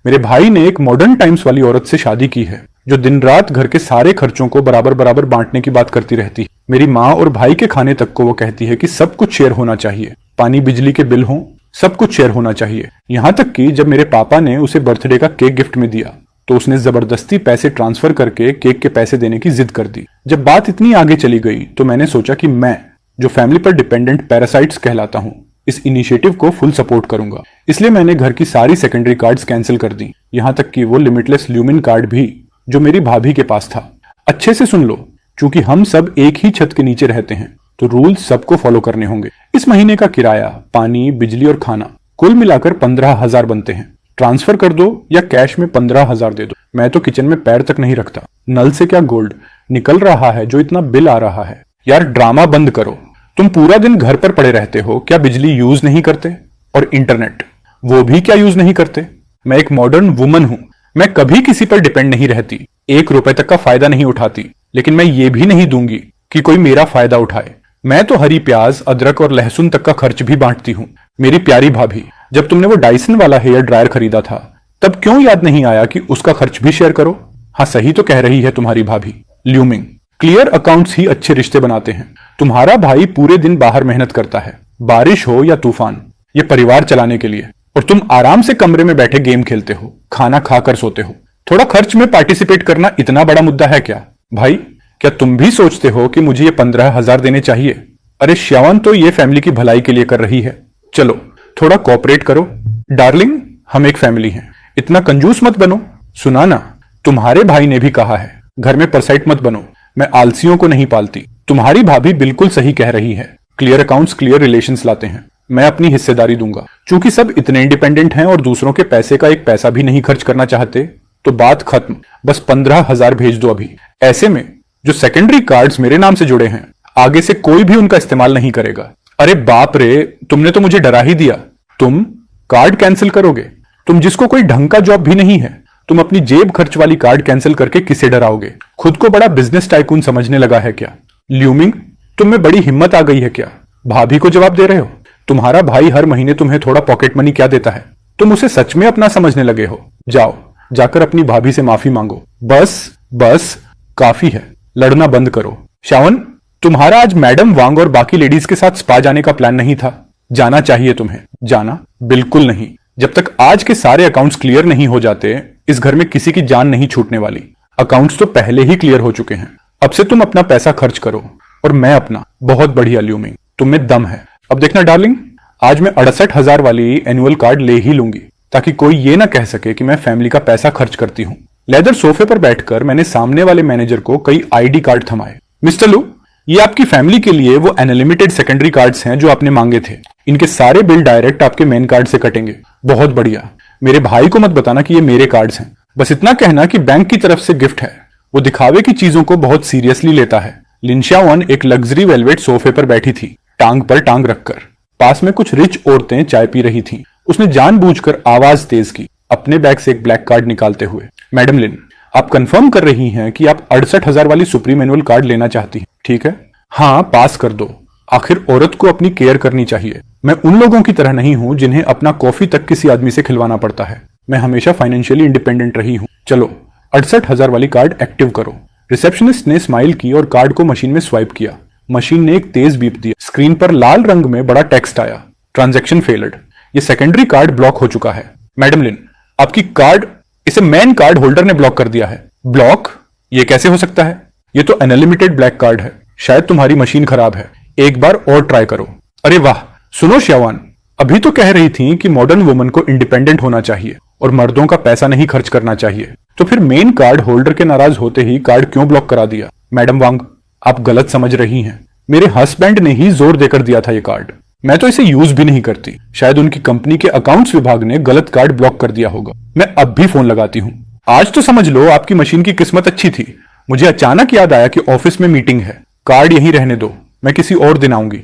मेरे भाई ने एक मॉडर्न टाइम्स वाली औरत से शादी की है जो दिन रात घर के सारे खर्चों को बराबर बराबर बांटने की बात करती रहती है। मेरी माँ और भाई के खाने तक को वो कहती है कि सब कुछ शेयर होना चाहिए, पानी बिजली के बिल हो, सब कुछ शेयर होना चाहिए। यहाँ तक कि जब मेरे पापा ने उसे बर्थडे का केक गिफ्ट में दिया तो उसने जबरदस्ती पैसे ट्रांसफर करके केक के पैसे देने की जिद कर दी। जब बात इतनी आगे चली गई तो मैंने सोचा कि मैं, जो फैमिली पर डिपेंडेंट पैरासाइट्स कहलाता हूँ, इस इनिशिएटिव को फुल सपोर्ट करूंगा। इसलिए मैंने घर की सारी सेकेंडरी कार्ड्स कैंसिल कर दी, यहाँ तक कि वो लिमिटलेस ल्यूमिन कार्ड भी जो मेरी भाभी के पास था। अच्छे से सुन लो, क्योंकि हम सब एक ही छत के नीचे रहते हैं तो रूल्स सबको फॉलो करने होंगे। इस महीने का किराया, पानी, बिजली और खाना कुल मिलाकर 15,000 बनते हैं। ट्रांसफर कर दो या कैश में 15,000 दे दो। मैं तो किचन में पैर तक नहीं रखता। नल से क्या गोल्ड निकल रहा है जो इतना बिल आ रहा है। यार ड्रामा बंद करो। तुम पूरा दिन घर पर पड़े रहते हो, क्या बिजली यूज नहीं करते? और इंटरनेट, वो भी क्या यूज नहीं करते? मैं एक मॉडर्न वुमन हूं, मैं कभी किसी पर डिपेंड नहीं रहती, 1 रुपए तक का फायदा नहीं उठाती, लेकिन मैं ये भी नहीं दूंगी कि कोई मेरा फायदा उठाए। मैं तो हरी प्याज, अदरक और लहसुन तक का खर्च भी बांटती हूँ। मेरी प्यारी भाभी, जब तुमने वो डाइसन वाला हेयर ड्रायर खरीदा था तब क्यों याद नहीं आया कि उसका खर्च भी शेयर करो? हाँ, सही तो कह रही है तुम्हारी भाभी। ल्यूमिंग, क्लियर अकाउंट्स ही अच्छे रिश्ते बनाते हैं। तुम्हारा भाई पूरे दिन बाहर मेहनत करता है, बारिश हो या तूफान, ये परिवार चलाने के लिए, और तुम आराम से कमरे में बैठे गेम खेलते हो, खाना खाकर सोते हो। थोड़ा खर्च में पार्टिसिपेट करना इतना बड़ा मुद्दा है क्या? भाई, क्या तुम भी सोचते हो कि मुझे ये 15,000 देने चाहिए? अरे श्यावन तो ये फैमिली की भलाई के लिए कर रही है। चलो थोड़ा कोऑपरेट करो। डार्लिंग, हम एक फैमिली हैं, इतना कंजूस मत बनो। सुना ना, तुम्हारे भाई ने भी कहा है घर में परसाइट मत बनो। मैं आलसियों को नहीं पालती। तुम्हारी भाभी बिल्कुल सही कह रही है। क्लियर अकाउंट्स क्लियर रिलेशंस लाते हैं। मैं अपनी हिस्सेदारी दूंगा। चूंकि सब इतने इंडिपेंडेंट हैं और दूसरों के पैसे का एक पैसा भी नहीं खर्च करना चाहते तो बात खत्म। बस 15,000 भेज दो अभी। ऐसे में जो सेकेंडरी कार्ड्स मेरे नाम से जुड़े हैं, आगे से कोई भी उनका इस्तेमाल नहीं करेगा। अरे बाप रे, तुमने तो मुझे डरा ही दिया। तुम कार्ड कैंसिल करोगे? तुम जिसको कोई ढंग का जॉब भी नहीं है, तुम अपनी जेब खर्च वाली कार्ड कैंसिल करके किसे डराओगे? खुद को बड़ा बिजनेस टाइकून समझने लगा है क्या? ल्यूमिंग, तुम में बड़ी हिम्मत आ गई है क्या? भाभी को जवाब दे रहे हो? तुम्हारा भाई हर महीने तुम्हें थोड़ा पॉकेट मनी क्या देता है? तुम उसे सच में अपना समझने लगे हो? जाओ, जाकर अपनी भाभी से माफी मांगो। बस बस, काफी है, लड़ना बंद करो। श्यावन, तुम्हारा आज मैडम वांग और बाकी लेडीज के साथ स्पा जाने का प्लान नहीं था? जाना चाहिए तुम्हें। जाना बिल्कुल नहीं। जब तक आज के सारे अकाउंट्स क्लियर नहीं हो जाते, इस घर में किसी की जान नहीं छूटने वाली। अकाउंट्स तो पहले ही क्लियर हो चुके हैं। अब से तुम अपना पैसा खर्च करो और मैं अपना। बहुत बढ़िया ल्यूमिंग, तुम में दम है। अब देखना डार्लिंग, आज मैं 68,000 वाली एनुअल कार्ड ले ही लूंगी ताकि कोई ये ना कह सके कि मैं फैमिली का पैसा खर्च करती हूँ। लेदर सोफे पर बैठकर मैंने सामने वाले मैनेजर को कई आईडी कार्ड थमाए। मिस्टर लू, ये आपकी फैमिली के लिए वो अनलिमिटेड सेकेंडरी कार्ड्स हैं जो आपने मांगे थे। इनके सारे बिल डायरेक्ट आपके मेन कार्ड से कटेंगे। बहुत बढ़िया। मेरे भाई को मत बताना कि ये मेरे कार्ड्स हैं। बस इतना कहना कि बैंक की तरफ से गिफ्ट है। वो दिखावे की चीजों को बहुत सीरियसली लेता है। लिनशावन एक लग्जरी वेलवेट सोफे पर बैठी थी, टांग पर टांग रखकर। पास में कुछ रिच औरतें चाय पी रही थीं। उसने जानबूझकर आवाज तेज की, अपने बैग से एक ब्लैक कार्ड निकालते हुए। मैडम लिन, आप कंफर्म कर रही हैं कि आप 68,000 वाली सुप्रीम एनुअल कार्ड लेना चाहती हैं, ठीक है? हाँ, पास कर दो। आखिर औरत को अपनी केयर करनी चाहिए। मैं उन लोगों की तरह नहीं हूं जिन्हें अपना कॉफी तक किसी आदमी से खिलवाना पड़ता है। मैं हमेशा फाइनेंशियली इंडिपेंडेंट रही हूं। चलो 68,000 वाली कार्ड एक्टिव करो। रिसेप्शनिस्ट ने स्माइल की और कार्ड को मशीन में स्वाइप किया। मशीन ने एक तेज बीप दिया। स्क्रीन पर लाल रंग में बड़ा टेक्स्ट आया, ट्रांजैक्शन फेल्ड। ये सेकेंडरी कार्ड ब्लॉक हो चुका है। मैडम लिन, आपकी कार्ड, इसे मेन कार्ड होल्डर ने ब्लॉक कर दिया है। ब्लॉक? ये कैसे हो सकता है? ये तो अनलिमिटेड ब्लैक कार्ड है। शायद तुम्हारी मशीन खराब है, एक बार और ट्राई करो। अरे वाह, सुनो श्यावान, अभी तो कह रही थी कि मॉडर्न वुमन को इंडिपेंडेंट होना चाहिए और मर्दों का पैसा नहीं खर्च करना चाहिए, तो फिर मेन कार्ड होल्डर के नाराज होते ही कार्ड क्यों ब्लॉक करा दिया? मैडम वांग, आप गलत समझ रही हैं। मेरे हस्बैंड ने ही जोर देकर दिया था ये कार्ड। मैं तो इसे यूज भी नहीं करती। शायद उनकी कंपनी के अकाउंट्स विभाग ने गलत कार्ड ब्लॉक कर दिया होगा। मैं अब भी फोन लगाती हूँ। आज तो समझ लो आपकी मशीन की किस्मत अच्छी थी। मुझे अचानक याद आया कि ऑफिस में मीटिंग है। कार्ड यहीं रहने दो, मैं किसी और दिन आऊंगी।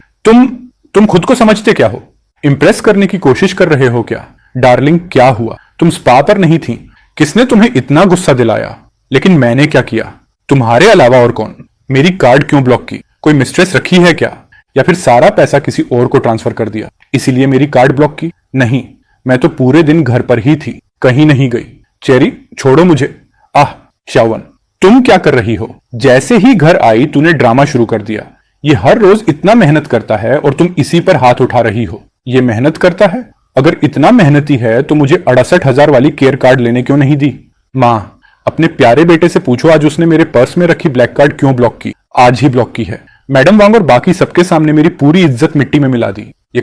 तुम खुद को समझते क्या हो? इंप्रेस करने की कोशिश कर रहे हो क्या? डार्लिंग, क्या हुआ? तुम स्पा पर नहीं थी। किसने तुम्हें इतना गुस्सा दिलाया? लेकिन मैंने क्या किया? तुम्हारे अलावा और कौन? मेरी कार्ड क्यों ब्लॉक की? कोई मिस्ट्रेस रखी है क्या? या फिर सारा पैसा किसी और को ट्रांसफर कर दिया, इसीलिए मेरी कार्ड ब्लॉक की? नहीं, मैं तो पूरे दिन घर पर ही थी, कहीं नहीं गई। चेरी छोड़ो मुझे। आह श्यावन, तुम क्या कर रही हो? जैसे ही घर आई तूने ड्रामा शुरू कर दिया। ये हर रोज इतना मेहनत करता है और तुम इसी पर हाथ उठा रही हो। ये मेहनत करता है? अगर इतना मेहनती है तो मुझे 68,000 वाली केयर कार्ड लेने क्यों नहीं दी? माँ, अपने प्यारे बेटे से पूछो आज उसने मेरे पर्स में रखी ब्लैक कार्ड क्यों ब्लॉक की। आज ही ब्लॉक की है। मैडम वांग और बाकी सबके सामने मेरी पूरी इज्जत मिट्टी में मिला दी। ये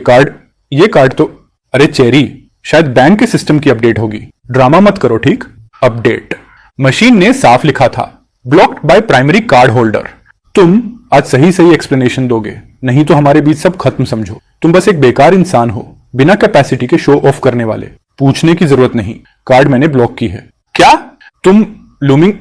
कार्ड तो अरे चेरी, शायद बैंक के सिस्टम की अपडेट होगी। ड्रामा मत करो, ठीक? अपडेट। मशीन ने साफ लिखा था, blocked by primary card holder. तुम आज सही सही एक्सप्लेनेशन दोगे, नहीं तो हमारे बीच सब खत्म समझो। तुम बस एक बेकार इंसान हो, बिना कैपेसिटी के शो ऑफ करने वाले। पूछने की जरूरत नहीं, कार्ड मैंने ब्लॉक की है। क्या तुम लूमिंग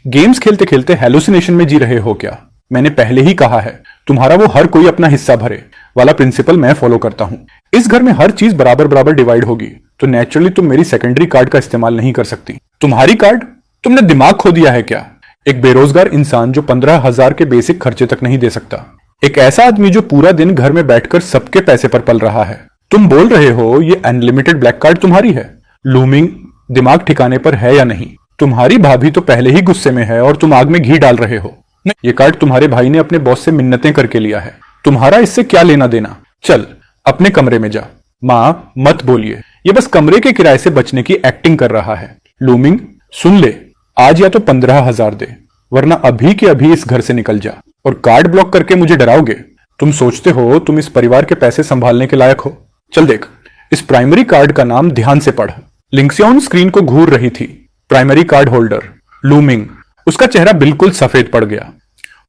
गेम्स खेलते खेलते हेलुसिनेशन में जी रहे हो क्या? मैंने पहले ही कहा है, तुम्हारा वो हर कोई अपना हिस्सा भरे वाला प्रिंसिपल मैं फॉलो करता हूं। इस घर में हर चीज बराबर बराबर डिवाइड होगी, तो नेचुरली तुम मेरी सेकेंडरी कार्ड का इस्तेमाल नहीं कर सकती। तुम्हारी कार्ड? तुमने दिमाग खो दिया है क्या? एक बेरोजगार इंसान जो 15,000 के बेसिक खर्चे तक नहीं दे सकता, एक ऐसा आदमी जो पूरा दिन घर में बैठकर सबके पैसे पर पल रहा है। तुम बोल रहे हो ये अनलिमिटेड ब्लैक कार्ड तुम्हारी है? लूमिंग, दिमाग ठिकाने पर है या नहीं? तुम्हारी भाभी तो पहले ही गुस्से में है और तुम आग में घी डाल रहे हो। ये कार्ड तुम्हारे भाई ने अपने बॉस से मिन्नतें करके लिया है। तुम्हारा इससे क्या लेना देना? चल अपने कमरे में जा। माँ मत बोलिए, ये बस कमरे के किराए से बचने की एक्टिंग कर रहा है। लूमिंग सुन ले, आज या तो 15,000 दे, वरना अभी के अभी इस घर से निकल जा। और कार्ड ब्लॉक करके मुझे डराओगे? तुम सोचते हो तुम इस परिवार के पैसे संभालने के लायक हो? चल देख, इस प्राइमरी कार्ड का नाम ध्यान से पढ़। लिंक्सियन स्क्रीन को घूर रही थी। Primary card holder looming. उसका चेहरा बिल्कुल सफेद पड़ गया।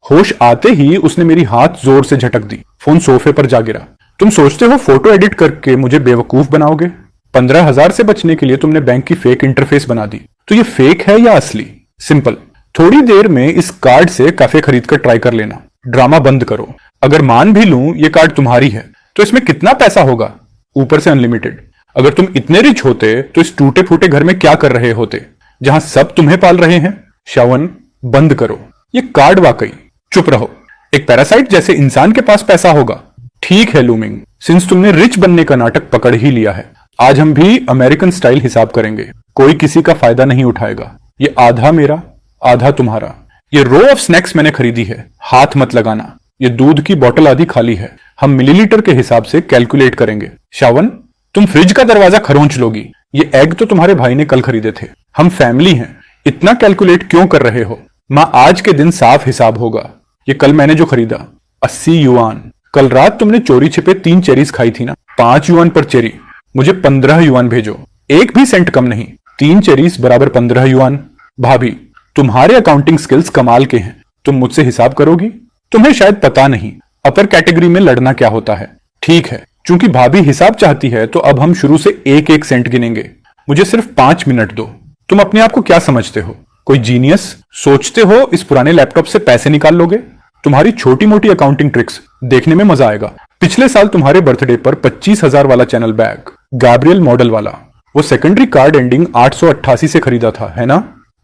होश आते ही उसने मेरी हाथ जोर से झटक दी। फोन सोफे पर जा गिरा। तुम सोचते हो फोटो एडिट करके मुझे बेवकूफ बनाओगे? 15,000 से बचने के लिए तुमने बैंक की फेक इंटरफेस बना दी। तो ये फेक है या असली? सिंपल, थोड़ी देर में इस कार्ड से काफे खरीद कर ट्राई कर लेना। ड्रामा बंद करो। अगर मान भी लूं ये कार्ड तुम्हारी है तो इसमें कितना पैसा होगा? ऊपर से अनलिमिटेड। अगर तुम इतने रिच होते तो इस टूटे फूटे घर में क्या कर रहे होते जहां सब तुम्हें पाल रहे हैं? श्यावन बंद करो। ये कार्ड वाकई। चुप रहो। एक पैरासाइट जैसे इंसान के पास पैसा होगा? ठीक है लूमिंग, सिंस तुमने रिच बनने का नाटक पकड़ ही लिया है, आज हम भी अमेरिकन स्टाइल हिसाब करेंगे। कोई किसी का फायदा नहीं उठाएगा। ये आधा मेरा, आधा तुम्हारा। ये रो ऑफ स्नैक्स मैंने खरीदी है, हाथ मत लगाना। ये दूध की बोतल आधी खाली है, हम मिलीलीटर के हिसाब से कैलकुलेट करेंगे। श्यावन, तुम फ्रिज का दरवाजा खरोंच लोगी। ये एग तो तुम्हारे भाई ने कल खरीदे थे। हम फैमिली हैं, इतना कैलकुलेट क्यों कर रहे हो? माँ, आज के दिन साफ हिसाब होगा। ये कल मैंने जो खरीदा 80 युआन। कल रात तुमने चोरी छिपे 3 चेरीज खाई थी ना? 5 युआन पर चेरी। मुझे 15 युआन भेजो, एक भी सेंट कम नहीं। 3 चेरीज बराबर 15 युआन। भाभी, तुम्हारे अकाउंटिंग स्किल्स कमाल के हैं। तुम मुझसे हिसाब करोगी? तुम्हें शायद पता नहीं अपर कैटेगरी में लड़ना क्या होता है। ठीक है, चूंकि भाभी हिसाब चाहती है तो अब हम शुरू से एक एक सेंट गिनेंगे। मुझे सिर्फ 5 मिनट दो। तुम अपने आप को क्या समझते हो, कोई जीनियस? सोचते हो इस पुराने लैपटॉप से पैसे निकाल लोगे? तुम्हारी छोटी मोटी अकाउंटिंग ट्रिक्स देखने में मजा आएगा। पिछले साल तुम्हारे बर्थडे पर 25,000 वाला चैनल बैग, गैब्रियल मॉडल वाला, वो सेकेंडरी कार्ड एंडिंग 888 से खरीदा था, है ना?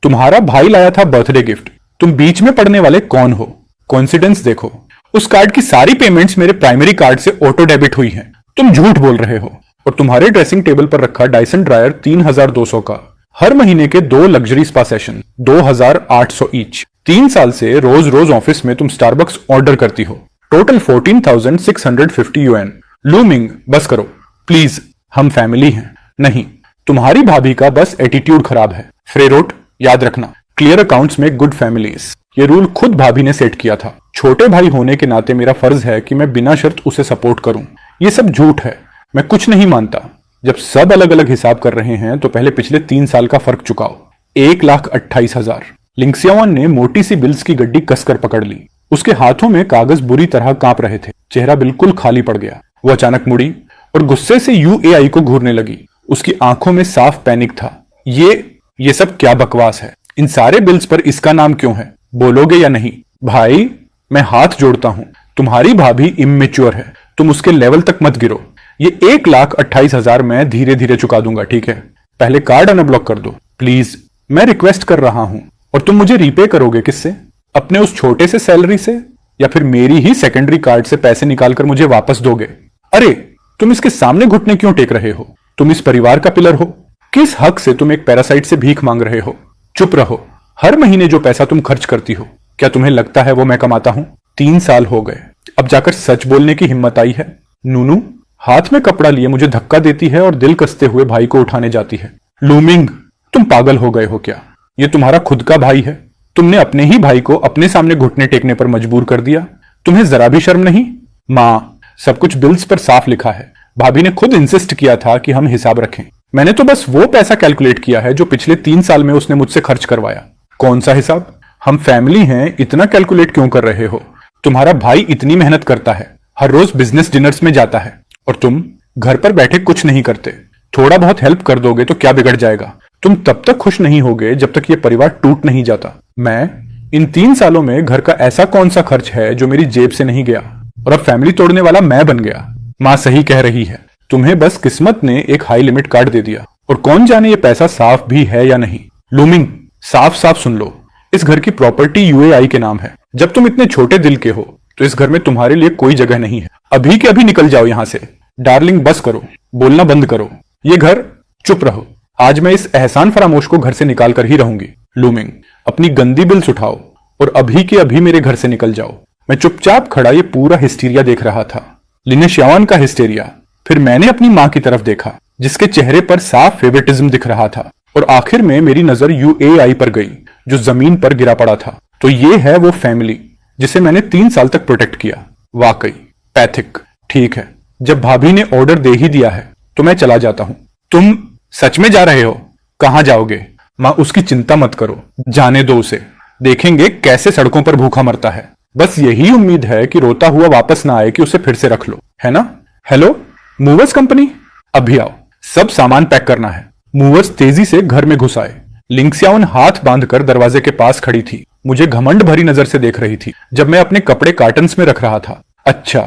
तुम्हारा भाई लाया था बर्थडे गिफ्ट। तुम बीच में पड़ने वाले कौन हो? कोइंसिडेंस देखो, उस कार्ड की सारी पेमेंट्स मेरे प्राइमरी कार्ड से ऑटो डेबिट हुई हैं। तुम झूठ बोल रहे हो। और तुम्हारे ड्रेसिंग टेबल पर रखा डायसन ड्रायर 3,200 का, हर महीने के 2 लग्जरी स्पा सेशन 2,800 ईच। 3 साल से रोज रोज ऑफिस में तुम स्टारबक्स ऑर्डर करती हो। Total 14,650 UN. लूमिंग बस करो प्लीज, हम फैमिली हैं। नहीं, तुम्हारी भाभी का बस एटीट्यूड खराब है। फ्रेरोट, याद रखना, क्लियर अकाउंट्स में गुड फैमिलीज। ये रूल खुद भाभी ने सेट किया था। छोटे भाई होने के नाते मेरा फर्ज है कि मैं बिना शर्त उसे सपोर्ट करूं। ये सब झूठ है, मैं कुछ नहीं मानता। जब सब अलग अलग हिसाब कर रहे हैं तो पहले पिछले 3 साल का फर्क चुकाओ। 1,28,000। लिंक्सियावन ने मोटी सी बिल्स की गड्डी कसकर पकड़ ली। उसके हाथों में कागज बुरी तरह कांप रहे थे। चेहरा बिल्कुल खाली पड़ गया। वो अचानक मुड़ी और गुस्से से यूएआई को घूरने लगी। उसकी आंखों में साफ पैनिक था। ये सब क्या बकवास है? इन सारे बिल्स पर इसका नाम क्यों है? बोलोगे या नहीं? भाई, मैं हाथ जोड़ता हूं, तुम्हारी भाभी इमेच्योर है, तुम उसके लेवल तक मत गिरो। ये 1,28,000 मैं धीरे धीरे चुका दूंगा, ठीक है? पहले कार्ड अनब्लॉक कर दो प्लीज, मैं रिक्वेस्ट कर रहा हूं। और तुम मुझे रीपे करोगे किससे? अपने उस छोटे से सैलरी से, या फिर मेरी ही सेकेंडरी कार्ड से पैसे निकालकर मुझे वापस दोगे? अरे, तुम इसके सामने घुटने क्यों टेक रहे हो? तुम इस परिवार का पिलर हो। किस हक से तुम एक पैरासाइट से भीख मांग रहे हो? चुप रहो। हर महीने जो पैसा तुम खर्च करती हो, क्या तुम्हें लगता है वो मैं कमाता हूं? 3 साल हो गए, अब जाकर सच बोलने की हिम्मत आई है। नूनू हाथ में कपड़ा लिए मुझे धक्का देती है और दिल कसते हुए भाई को उठाने जाती है। लूमिंग, तुम पागल हो गए हो क्या? ये तुम्हारा खुद का भाई है। तुमने अपने ही भाई को अपने सामने घुटने टेकने पर मजबूर कर दिया। तुम्हें जरा भी शर्म नहीं? माँ, सब कुछ बिल्स पर साफ लिखा है। भाभी ने खुद इंसिस्ट किया था कि हम हिसाब रखें। मैंने तो बस वो पैसा कैलकुलेट किया है जो पिछले 3 साल में उसने मुझसे खर्च करवाया। कौन सा हिसाब? हम फैमिली हैं, इतना कैलकुलेट क्यों कर रहे हो? तुम्हारा भाई इतनी मेहनत करता है, हर रोज बिजनेस डिनर्स में जाता है, और तुम घर पर बैठे कुछ नहीं करते। थोड़ा बहुत हेल्प कर दोगे तो क्या बिगड़ जाएगा? तुम तब तक खुश नहीं होगे जब तक ये परिवार टूट नहीं जाता। मैं इन 3 सालों में घर का ऐसा कौन सा खर्च है जो मेरी जेब से नहीं गया, और अब फैमिली तोड़ने वाला मैं बन गया। माँ सही कह रही है, तुम्हें बस किस्मत ने एक हाई लिमिट कार्ड दे दिया, और कौन जाने ये पैसा साफ भी है या नहीं। लूमिंग, साफ साफ सुन लो, इस घर की प्रॉपर्टी यूएआई के नाम है। जब तुम इतने छोटे दिल के हो तो इस घर में तुम्हारे लिए कोई जगह नहीं है। अभी के अभी निकल जाओ यहां से। डार्लिंग बस करो, बोलना बंद करो। ये घर, चुप रहो। आज मैं इस एहसान फरामोश को घर से निकाल कर ही रहूंगी। लूमिंग, अपनी गंदी बिल्स उठाओ और अभी के अभी मेरे घर से निकल जाओ। मैं चुपचाप खड़ा ये पूरा हिस्टीरिया देख रहा था। लिनेशियावन का हिस्टेरिया। फिर मैंने अपनी माँ की तरफ देखा, जिसके चेहरे पर साफ फेवरेटिज्म दिख रहा था, और आखिर में मेरी नजर यूएआई पर गई, जो जमीन पर गिरा पड़ा था। तो ये है वो फैमिली जिसे मैंने 3 साल तक प्रोटेक्ट किया। वाकई पैथिक। ठीक है, जब भाभी ने ऑर्डर दे ही दिया है तो मैं चला जाता हूं। तुम सच में जा रहे हो? कहां जाओगे? मां, उसकी चिंता मत करो, जाने दो उसे। देखेंगे कैसे सड़कों पर भूखा मरता है। बस यही उम्मीद है कि रोता हुआ वापस ना आए कि उसे फिर से रख लो, है ना? हेलो मूवर्स कंपनी, अभी आओ, सब सामान पैक करना है। मूवर्स तेजी से घर में घुस आए। लिंक्सियावन हाथ बांधकर दरवाजे के पास खड़ी थी, मुझे घमंड भरी नजर से देख रही थी जब मैं अपने कपड़े कार्टन्स में रख रहा था। अच्छा,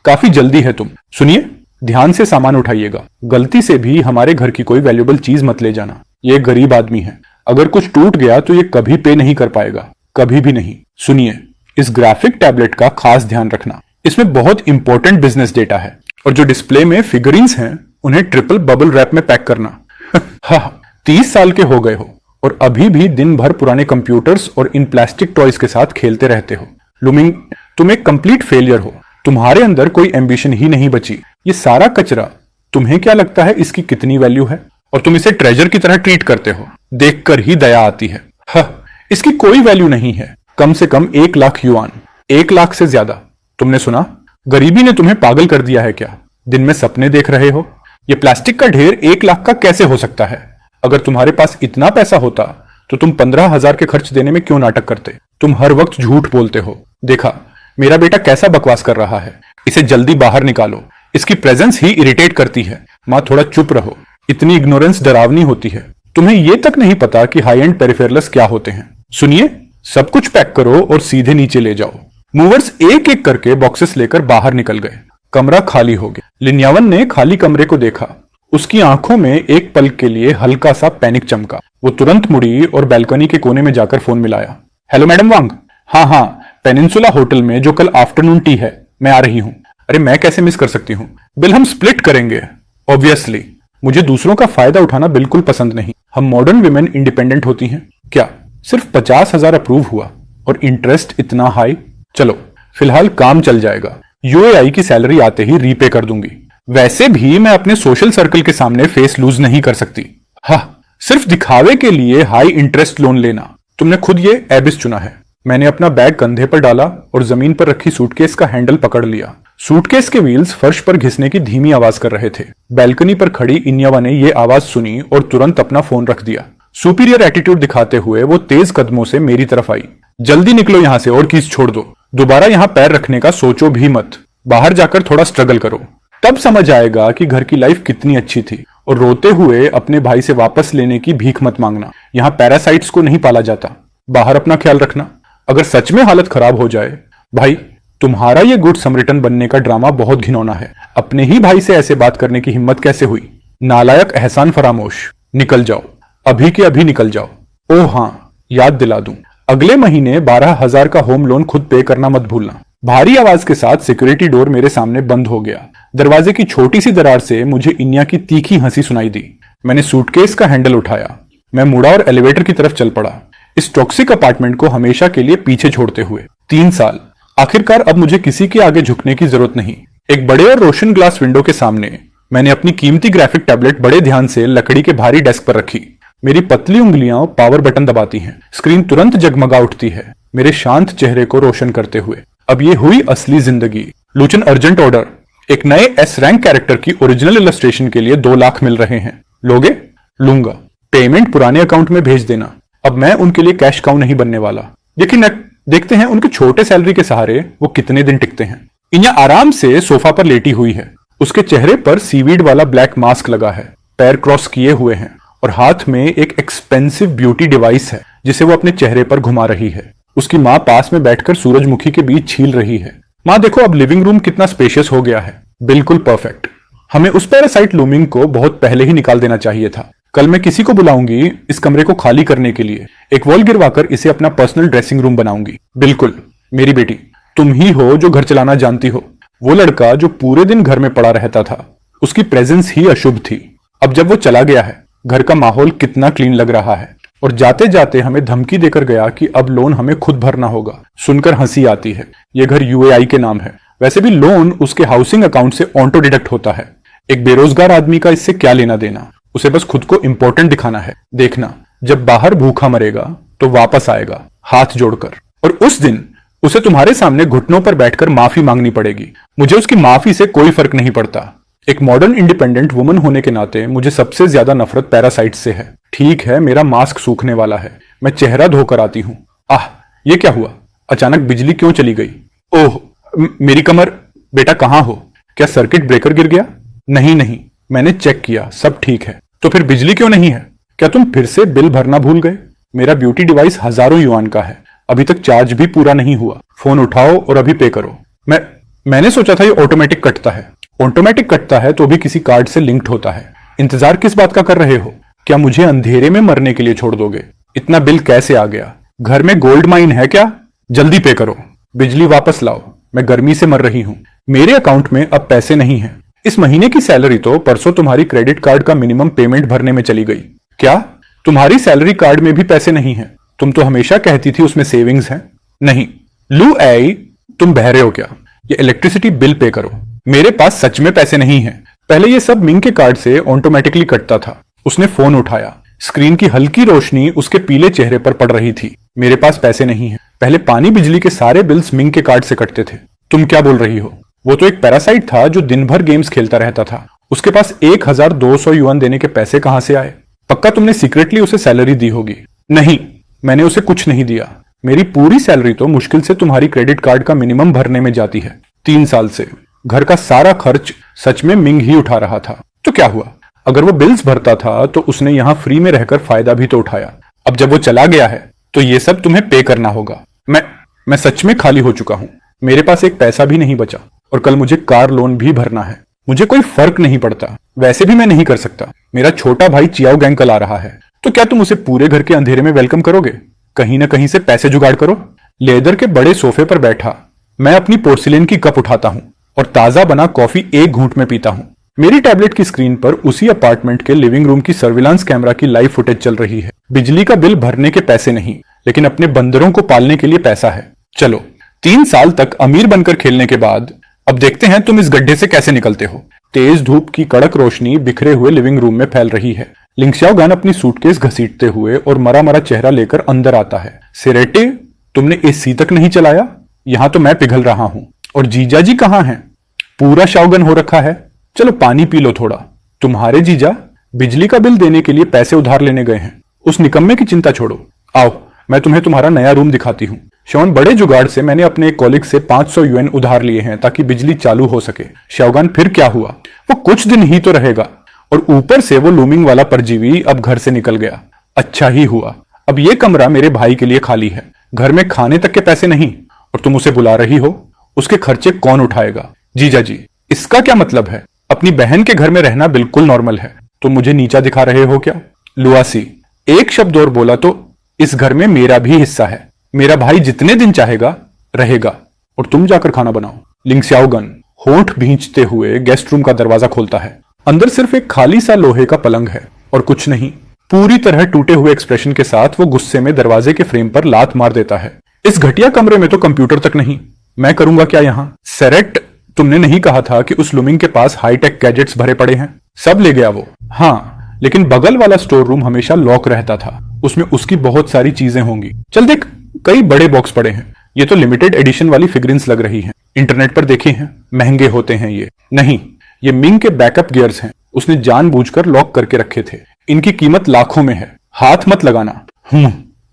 काफी जल्दी है तुम। सुनिए, ध्यान से सामान उठाइएगा। गलती से भी हमारे घर की कोई वैल्यूएबल चीज मत ले जाना। ये गरीब आदमी है, अगर कुछ टूट गया तो ये कभी पे नहीं कर पाएगा, कभी भी नहीं। सुनिए, इस ग्राफिक टैबलेट का खास ध्यान रखना, इसमें बहुत इंपॉर्टेंट बिजनेस डेटा है, और जो डिस्प्ले में फिगरिंस हैं उन्हें ट्रिपल बबल रैप में पैक करना। हाँ, 30 साल के हो गए हो और अभी भी दिन भर पुराने कंप्यूटर्स और इन प्लास्टिक टॉयज के साथ खेलते रहते हो। लुमिंग, तुम एक कंप्लीट फेलियर हो। तुम्हारे अंदर कोई एम्बिशन ही नहीं बची। ये सारा कचरा, तुम्हें क्या लगता है इसकी कितनी वैल्यू है? और तुम इसे ट्रेजर की तरह ट्रीट करते हो। देखकर ही दया आती है। इसकी कोई वैल्यू नहीं है। कम से कम 1 लाख युआन, 1 लाख से ज्यादा। तुमने सुना? गरीबी ने तुम्हें पागल कर दिया है क्या? दिन में सपने देख रहे हो? ये प्लास्टिक का ढेर 1 लाख का कैसे हो सकता है? अगर तुम्हारे पास इतना पैसा होता तो तुम 15,000 के खर्च देने में क्यों नाटक करते? तुम हर वक्त झूठ बोलते हो। देखा, मेरा बेटा कैसा बकवास कर रहा है। इसे जल्दी बाहर निकालो, इसकी प्रेजेंस ही इरिटेट करती है। माँ, थोड़ा चुप रहो, इतनी इग्नोरेंस डरावनी होती है। तुम्हें यह तक नहीं पता कि हाई एंड पेरिफेरल्स क्या होते हैं। सुनिए, सब कुछ पैक करो और सीधे नीचे ले जाओ। मूवर्स एक एक करके बॉक्सेस लेकर बाहर निकल गए। कमरा खाली हो गया। लिन्यावन ने खाली कमरे को देखा। उसकी आंखों में एक पल के लिए हल्का सा पैनिक चमका। वो तुरंत मुड़ी और बैल्कनी के कोने में जाकर फोन मिलाया। हेलो मैडम वांग। हाँ, पेनिनसुला होटल में जो कल आफ्टरनून टी है, मैं आ रही हूँ। अरे मैं कैसे मिस कर सकती हूँ? बिल हम स्प्लिट करेंगे। ऑब्वियसली, मुझे दूसरों का फायदा उठाना बिल्कुल पसंद नहीं। हम मॉडर्न विमेन इंडिपेंडेंट होती हैं। क्या सिर्फ 50,000 अप्रूव हुआ और इंटरेस्ट इतना हाई? चलो फिलहाल काम चल जाएगा। यूएआई की सैलरी आते ही रीपे कर दूंगी। वैसे भी मैं अपने सोशल सर्कल के सामने फेस लूज नहीं कर सकती। सिर्फ दिखावे के लिए हाई इंटरेस्ट लोन लेना। तुमने खुद ये एबिस चुना है। मैंने अपना बैग कंधे पर डाला और जमीन पर रखी सूटकेस का हैंडल पकड़ लिया। सूटकेस के व्हील्स फर्श पर घिसने की धीमी आवाज कर रहे थे। बैल्कनी पर खड़ी इन्यावा ने यह आवाज सुनी और तुरंत अपना फोन रख दिया। सुपीरियर एटीट्यूड दिखाते हुए वो तेज कदमों से मेरी तरफ आई। जल्दी निकलो यहां से और कीज छोड़ दो। दोबारा यहां पैर रखने का सोचो भी मत। बाहर जाकर थोड़ा स्ट्रगल करो, तब समझ आएगा कि घर की लाइफ कितनी अच्छी थी। और रोते हुए अपने भाई से वापस लेने की भीख मत मांगना। यहां पैरासाइट्स को नहीं पाला जाता। बाहर अपना ख्याल रखना। अगर सच में हालत खराब हो जाए, भाई तुम्हारा ये गुड समरिटन बनने का ड्रामा बहुत घिनौना है। अपने ही भाई से ऐसे बात करने की हिम्मत कैसे हुई? नालायक एहसान फरामोश, निकल जाओ, अभी के अभी निकल जाओ। ओह हाँ, याद दिला दूं, अगले महीने 12,000 का होम लोन खुद पे करना मत भूलना। भारी आवाज के साथ सिक्योरिटी डोर मेरे सामने बंद हो गया। दरवाजे की छोटी सी दरार से मुझे इन्या की तीखी हंसी सुनाई दी। मैंने सूटकेस का हैंडल उठाया, मैं मुड़ा और एलिवेटर की तरफ चल पड़ा, इस टॉक्सिक अपार्टमेंट को हमेशा के लिए पीछे छोड़ते हुए। 3 साल, आखिरकार अब मुझे किसी के आगे झुकने की जरूरत नहीं। एक बड़े और रोशन ग्लास विंडो के सामने मैंने अपनी कीमती ग्राफिक टैबलेट बड़े ध्यान से लकड़ी के भारी डेस्क पर रखी। मेरी पतली उंगलियां पावर बटन दबाती हैं, स्क्रीन तुरंत जगमगा उठती है, मेरे शांत चेहरे को रोशन करते हुए। अब ये हुई असली जिंदगी। लूचन अर्जेंट ऑर्डर, एक नए एस रैंक कैरेक्टर की ओरिजिनल इलस्ट्रेशन के लिए 2 लाख मिल रहे हैं। लोगे? लूंगा। पेमेंट पुराने अकाउंट में भेज देना। अब मैं उनके लिए कैश काउ नहीं बनने वाला। लेकिन देखते हैं उनके छोटे सैलरी के सहारे वो कितने दिन टिकते हैं। इन्या आराम से सोफा पर लेटी हुई है, उसके चेहरे पर सीवीड वाला ब्लैक मास्क लगा है, पैर क्रॉस किए हुए हैं और हाथ में एक एक्सपेंसिव ब्यूटी डिवाइस है जिसे वो अपने चेहरे पर घुमा रही है। उसकी माँ पास में बैठकर सूरजमुखी के बीच छील रही है। माँ देखो, अब लिविंग रूम कितना स्पेशियस हो गया है, बिल्कुल परफेक्ट। हमें उस पैरासाइट लूमिंग को बहुत पहले ही निकाल देना चाहिए था। कल मैं किसी को बुलाऊंगी इस कमरे को खाली करने के लिए, एक वॉल गिरवाकर इसे अपना पर्सनल ड्रेसिंग रूम बनाऊंगी। बिल्कुल मेरी बेटी, तुम ही हो जो घर चलाना जानती हो। वो लड़का जो पूरे दिन घर में पड़ा रहता था, उसकी प्रेजेंस ही अशुभ थी। अब जब वो चला गया है, घर का माहौल कितना क्लीन लग रहा है। और जाते जाते हमें धमकी देकर गया कि अब लोन हमें खुद भरना होगा। सुनकर हंसी आती है। ये घर यूएआई के नाम है, वैसे भी लोन उसके हाउसिंग अकाउंट से ऑटो डिडक्ट होता है। एक बेरोजगार आदमी का इससे क्या लेना देना, उसे बस खुद को इंपॉर्टेंट दिखाना है। देखना, जब बाहर भूखा मरेगा तो वापस आएगा हाथ जोड़कर, और उस दिन उसे तुम्हारे सामने घुटनों पर बैठकर माफी मांगनी पड़ेगी। मुझे उसकी माफी से कोई फर्क नहीं पड़ता। एक मॉडर्न इंडिपेंडेंट वुमन होने के नाते मुझे सबसे ज्यादा नफरत पैरासाइट से है। ठीक है, मेरा मास्क सूखने वाला है, मैं चेहरा धोकर आती हूँ। आह, ये क्या हुआ? अचानक बिजली क्यों चली गई? ओह, मेरी कमर। बेटा कहाँ हो? क्या सर्किट ब्रेकर गिर गया? नहीं नहीं, मैंने चेक किया, सब ठीक है। तो फिर बिजली क्यों नहीं है? क्या तुम फिर से बिल भरना भूल गए? मेरा ब्यूटी डिवाइस हजारों युआन का है, अभी तक चार्ज भी पूरा नहीं हुआ। फोन उठाओ और अभी पे करो। मैंने सोचा था ये ऑटोमेटिक कटता है। ऑटोमेटिक कटता है तो भी किसी कार्ड से लिंक्ड होता है। इंतजार किस बात का कर रहे हो? क्या मुझे अंधेरे में मरने के लिए छोड़ दोगे? इतना बिल कैसे आ गया? घर में गोल्ड माइन है क्या? जल्दी पे करो, बिजली वापस लाओ, मैं गर्मी से मर रही हूँ। मेरे अकाउंट में अब पैसे नहीं है। इस महीने की सैलरी तो परसों तुम्हारी क्रेडिट कार्ड का मिनिमम पेमेंट भरने में चली गई। क्या तुम्हारी सैलरी कार्ड में भी पैसे नहीं है? तुम तो हमेशा कहती थी उसमें सेविंग्स है। नहीं लू आई, तुम बहरे हो क्या? ये इलेक्ट्रिसिटी बिल पे करो। मेरे पास सच में पैसे नहीं है। पहले ये सब मिंग के कार्ड से ऑटोमेटिकली कटता था। उसने फोन उठाया, स्क्रीन की हल्की रोशनी उसके पीले चेहरे पर पड़ रही थी। मेरे पास पैसे नहीं है। पहले पानी बिजली के सारे बिल्स मिंग के कार्ड से कटते थे। तुम क्या बोल रही हो? वो तो एक पैरासाइट था जो दिन भर गेम्स खेलता रहता था। उसके पास 1200 युआन देने के पैसे कहां से आए? पक्का तुमने सीक्रेटली उसे सैलरी दी होगी। नहीं, मैंने उसे कुछ नहीं दिया। मेरी पूरी सैलरी तो मुश्किल से तुम्हारी क्रेडिट कार्ड का मिनिमम भरने में जाती है। 3 साल से घर का सारा खर्च सच में मिंग ही उठा रहा था। तो क्या हुआ? अगर वो बिल्स भरता था तो उसने यहां फ्री में रहकर फायदा भी तो उठाया। अब जब वो चला गया है तो ये सब तुम्हें पे करना होगा। मैं सच में खाली हो चुका हूं। मेरे पास एक पैसा भी नहीं बचा और कल मुझे कार लोन भी भरना है। मुझे कोई फर्क नहीं पड़ता, वैसे भी मैं नहीं कर सकता। मेरा छोटा भाई चियाओ गैंग कल आ रहा है, तो क्या तुम उसे पूरे घर के अंधेरे में वेलकम करोगे? कहीं ना कहीं से पैसे जुगाड़ करो। लेदर के बड़े सोफे पर बैठा मैं अपनी पोर्सिलेन की कप उठाता हूं और ताजा बना कॉफी एक घूंट में पीता हूं। मेरी टैबलेट की स्क्रीन पर उसी अपार्टमेंट के लिविंग रूम की सर्विलांस कैमरा की लाइव फुटेज चल रही है। बिजली का बिल भरने के पैसे नहीं, लेकिन अपने बंदरों को पालने के लिए पैसा है। चलो, 3 साल तक अमीर बनकर खेलने के बाद अब देखते हैं तुम इस गड्ढे से कैसे निकलते हो। तेज धूप की कड़क रोशनी बिखरे हुए लिविंग रूम में फैल रही है। लिंगशाओगान अपनी सूटकेस घसीटते हुए और मरा मरा चेहरा लेकर अंदर आता है। सिरेटे, तुमने एसी तक नहीं चलाया? यहां तो मैं पिघल रहा हूं। और जीजा जी कहां हैं? पूरा शाओगन हो रखा है। चलो पानी पी लो थोड़ा। तुम्हारे जीजा बिजली का बिल देने के लिए पैसे उधार लेने गए हैं। उस निकम्मे की चिंता छोड़ो, आओ मैं तुम्हें तुम्हारा नया रूम दिखाती हूँ। शॉन, बड़े जुगाड़ से मैंने अपने एक कॉलिग से 500 युएन उधार लिए हैं ताकि बिजली चालू हो सके। शाओगान, फिर क्या हुआ? वो कुछ दिन ही तो रहेगा और ऊपर से वो लूमिंग वाला परजीवी अब घर से निकल गया। अच्छा ही हुआ, अब ये कमरा मेरे भाई के लिए खाली है। घर में खाने तक के पैसे नहीं और तुम उसे बुला रही हो। उसके खर्चे कौन उठाएगा? जीजा जी, इसका क्या मतलब है? अपनी बहन के घर में रहना बिल्कुल नॉर्मल है। तुम मुझे नीचा दिखा रहे हो क्या? लुआसी, एक शब्द और बोला तो इस घर में मेरा भी हिस्सा है। मेरा भाई जितने दिन चाहेगा रहेगा और तुम जाकर खाना बनाओ। लिंगशाओगन, होंठ भींचते हुए गेस्ट रूम का दरवाजा खोलता है। अंदर सिर्फ एक खाली सा लोहे का पलंग है और कुछ नहीं। पूरी तरह टूटे हुए एक्सप्रेशन के साथ वो गुस्से में दरवाजे के फ्रेम पर लात मार देता है। इस घटिया कमरे में तो कंप्यूटर तक नहीं, मैं करूंगा क्या यहाँ? सेरेट, तुमने नहीं कहा था कि उस लुमिंग के पास हाईटेक गैजेट्स भरे पड़े हैं? सब ले गया वो। हाँ, लेकिन बगल वाला स्टोर रूम हमेशा लॉक रहता था, उसमें उसकी बहुत सारी चीजें होंगी। चल देख, कई बड़े बॉक्स पड़े हैं। ये तो लिमिटेड एडिशन वाली फिगरिन्स लग रही हैं। इंटरनेट पर देखे हैं, महंगे होते हैं ये। नहीं, ये मिंग के बैकअप गियर्स हैं, उसने जानबूझकर लॉक करके रखे थे। इनकी कीमत लाखों में है, हाथ मत लगाना।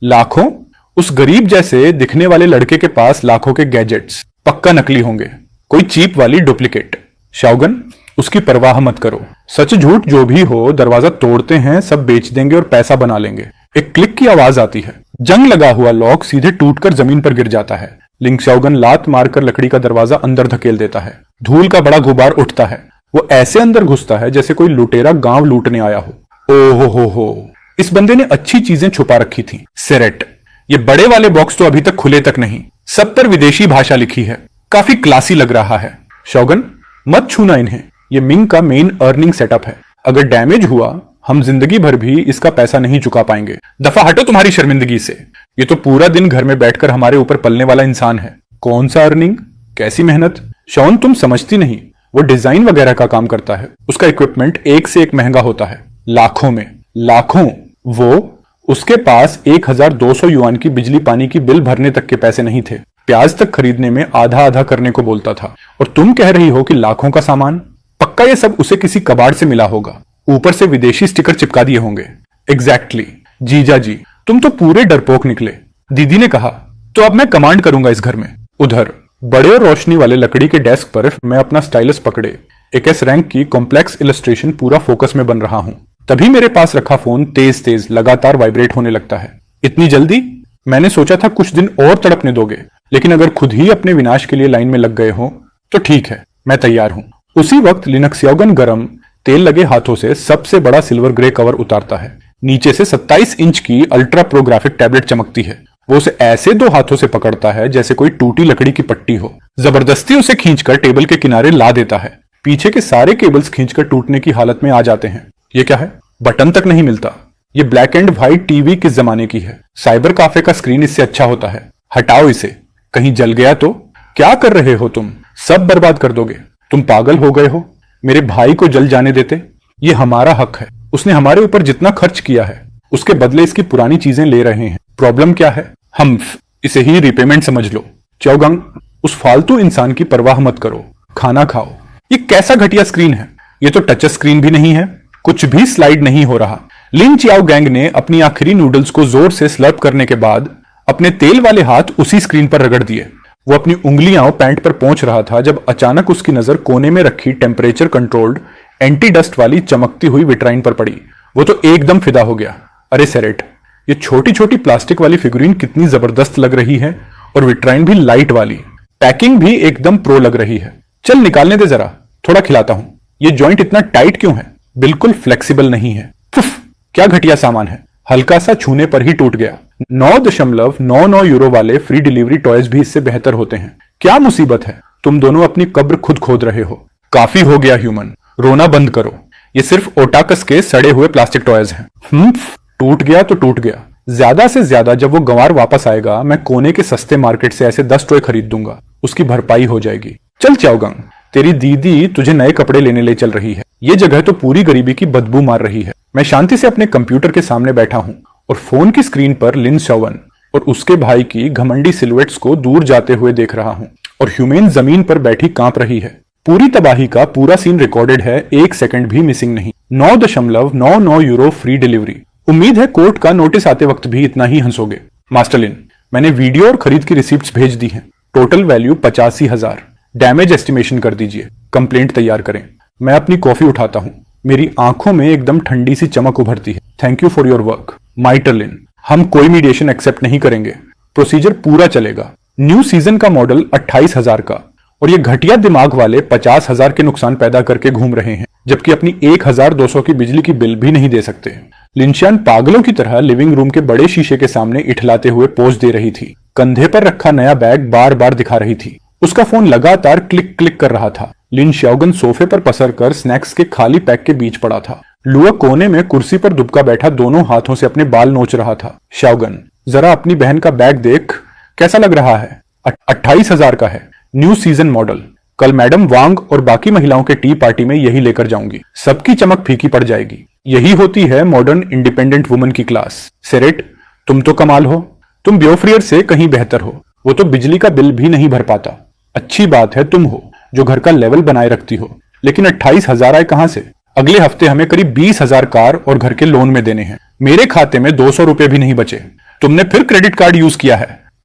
लाखों? उस गरीब जैसे दिखने वाले लड़के के पास लाखों के गैजेट्स पक्का नकली होंगे, कोई चीप वाली डुप्लीकेट। शाओगन, उसकी परवाह मत करो, सच झूठ जो भी हो दरवाजा तोड़ते हैं, सब बेच देंगे और पैसा बना लेंगे। एक क्लिक की आवाज आती है, जंग लगा हुआ लॉक सीधे टूटकर जमीन पर गिर जाता है। लिंग शाओगन लात मारकर लकड़ी का दरवाजा अंदर धकेल देता है। धूल का बड़ा गुबार उठता है। वो ऐसे अंदर घुसता है जैसे कोई लुटेरा गांव लूटने आया हो। ओहो हो, इस बंदे ने अच्छी चीजें छुपा रखी थी। सेरेट, ये बड़े वाले बॉक्स तो अभी तक खुले तक नहीं, सब पर विदेशी भाषा लिखी है, काफी क्लासी लग रहा है। शाओगन, मत छूना इन्हें, ये मिंग का मेन अर्निंग सेटअप है। अगर डैमेज हुआ, हम जिंदगी भर भी इसका पैसा नहीं चुका पाएंगे। दफा हटो तुम्हारी शर्मिंदगी से। ये तो पूरा दिन घर में बैठकर हमारे ऊपर पलने वाला इंसान है। कौन सा अर्निंग, कैसी मेहनत? शॉन, तुम समझती नहीं, वो डिजाइन वगैरह का काम करता है, उसका इक्विपमेंट एक से एक महंगा होता है, लाखों में। लाखों? वो, उसके पास 1200 युआन की बिजली पानी की बिल भरने तक के पैसे नहीं थे। प्याज तक खरीदने में आधा आधा करने को बोलता था, और तुम कह रही हो कि लाखों का सामान? पक्का ये सब उसे किसी कबाड़ से मिला होगा, ऊपर से विदेशी स्टिकर चिपका दिए होंगे। एग्जैक्टली। जीजा जी, तुम तो पूरे डरपोक निकले। दीदी ने कहा, तो अब मैं कमांड करूंगा इस घर में। उधर बड़े और रोशनी वाले लकड़ी के डेस्क पर मैं अपना स्टाइलस पकड़े एक एस रैंक की कॉम्प्लेक्स इलस्ट्रेशन पूरा फोकस में बन रहा हूं। तभी मेरे पास रखा फोन तेज तेज लगातार वाइब्रेट होने लगता है। इतनी जल्दी? मैंने सोचा था कुछ दिन और तड़पने दोगे, लेकिन अगर खुद ही अपने विनाश के लिए लाइन में लग गए हो तो ठीक है, मैं तैयार हूं। उसी वक्त लिनक्स शाओगन गरम तेल लगे हाथों से सबसे बड़ा सिल्वर ग्रे कवर उतारता है। नीचे से 27 इंच की अल्ट्रा प्रो ग्राफिक टैबलेट चमकती है। वो उसे ऐसे दो हाथों से पकड़ता है जैसे कोई टूटी लकड़ी की पट्टी हो। जबरदस्ती उसे खींचकर टेबल के किनारे ला देता है। पीछे के सारे केबल्स खींचकर टूटने की हालत में आ जाते हैं। ये क्या है? बटन तक नहीं मिलता। ये ब्लैक एंड व्हाइट टीवी किस जमाने की है? साइबर काफे का स्क्रीन इससे अच्छा होता है। हटाओ इसे, कहीं जल गया तो? क्या कर रहे हो तुम? सब बर्बाद कर दोगे। तुम पागल हो गए हो? मेरे भाई को जल जाने देते? ये हमारा हक है। उसने हमारे ऊपर जितना खर्च किया है उसके बदले इसकी पुरानी चीजें ले रहे हैं। प्रॉब्लम क्या है? हम इसे ही रिपेमेंट समझ लो। चाओगंग, उस फालतू इंसान की परवाह मत करो, खाना खाओ। ये कैसा घटिया स्क्रीन है? ये तो टच स्क्रीन भी नहीं है, कुछ भी स्लाइड नहीं हो रहा। लिन चियाओ गैंग ने अपनी आखिरी नूडल्स को जोर से स्लर्प करने के बाद अपने तेल वाले हाथ उसी स्क्रीन पर रगड़ दिए। वो अपनी उंगलियां पैंट पर पहुंच रहा था जब अचानक उसकी नजर कोने में रखी टेम्परेचर कंट्रोल्ड एंटी डस्ट वाली चमकती हुई विट्राइन पर पड़ी। वो तो एकदम फिदा हो गया। अरे सेरेट, ये छोटी छोटी प्लास्टिक वाली फिगुरीन कितनी जबरदस्त लग रही है, और विट्राइन भी लाइट वाली। पैकिंग भी एकदम प्रो लग रही है। चल निकालने दे जरा, थोड़ा खिलाता हूं। ये जॉइंट इतना टाइट क्यों है? बिल्कुल फ्लेक्सिबल नहीं है। क्या घटिया सामान है, हल्का सा छूने पर ही टूट गया। 9.99 यूरो वाले फ्री डिलीवरी टॉयज भी इससे बेहतर होते हैं। क्या मुसीबत है? तुम दोनों अपनी कब्र खुद खोद रहे हो। काफी हो गया ह्यूमन, रोना बंद करो। ये सिर्फ ओटाकस के सड़े हुए प्लास्टिक टॉयज हैं। टूट गया तो टूट गया। ज्यादा से ज्यादा जब वो गंवार वापस आएगा मैं कोने के सस्ते मार्केट से ऐसे 10 टॉय खरीद दूंगा, उसकी भरपाई हो जाएगी। चल चाओगंग, तेरी दीदी तुझे नए कपड़े लेने ले चल रही है। ये जगह तो पूरी गरीबी की बदबू मार रही है। मैं शांति से अपने कंप्यूटर के सामने बैठा हूं और फोन की स्क्रीन पर लिन शाओवन और उसके भाई की घमंडी सिलुएट्स को दूर जाते हुए देख रहा हूं, और ह्यूमेन जमीन पर बैठी कांप रही है। पूरी तबाही का पूरा सीन रिकॉर्डेड है, 1 सेकंड भी मिसिंग नहीं। 9.99 यूरो फ्री डिलीवरी। उम्मीद है कोर्ट का नोटिस आते वक्त भी इतना ही हंसोगे। मास्टर लिन, मैंने वीडियो और खरीद की रिसिप्ट्स भेज दी हैं। Total value 85,000। डैमेज एस्टिमेशन कर दीजिए, कंप्लेंट तैयार करें। मैं अपनी कॉफी उठाता हूं, मेरी आंखों में एकदम ठंडी सी चमक उभरती है। Thank you for your work माइटर लिन। हम कोई मीडिएशन एक्सेप्ट नहीं करेंगे, प्रोसीजर पूरा चलेगा। न्यू सीजन का मॉडल 28,000 का, और ये घटिया दिमाग वाले 50,000 के नुकसान पैदा करके घूम रहे हैं, जबकि अपनी 1,200 की बिजली की बिल भी नहीं दे सकते। लिनशियान पागलों की तरह लिविंग रूम के बड़े शीशे के सामने इठलाते हुए पोज दे रही थी। कंधे पर रखा नया बैग बार बार दिखा रही थी। उसका फोन लगातार क्लिक क्लिक कर रहा था। लिन श्याओगन सोफे पर पसर कर स्नैक्स के खाली पैक के बीच पड़ा था। लुआ कोने में कुर्सी पर दुबका बैठा दोनों हाथों से अपने बाल नोच रहा था। श्याओगन, जरा अपनी बहन का बैग देख, कैसा लग रहा है? 28,000 का है, न्यू सीजन मॉडल। कल मैडम वांग और बाकी महिलाओं के टी पार्टी में यही लेकर जाऊंगी, सबकी चमक फीकी पड़ जाएगी। यही होती है मॉडर्न इंडिपेंडेंट वुमन की क्लास। सेरेट, तुम तो कमाल हो, तुम ब्योफ्रियर से कहीं बेहतर हो। वो तो बिजली का बिल भी नहीं भर पाता। अच्छी बात है तुम हो जो घर का लेवल बनाए रखती हो, लेकिन 28,000 आए कहां से? अगले हफ्ते हमें करीब 20,000 कार और घर के लोन में देने हैं। मेरे खाते में 200 रुपए भी नहीं बचे। तुमने फिर क्रेडिट कार्ड यूज किया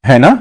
है ना?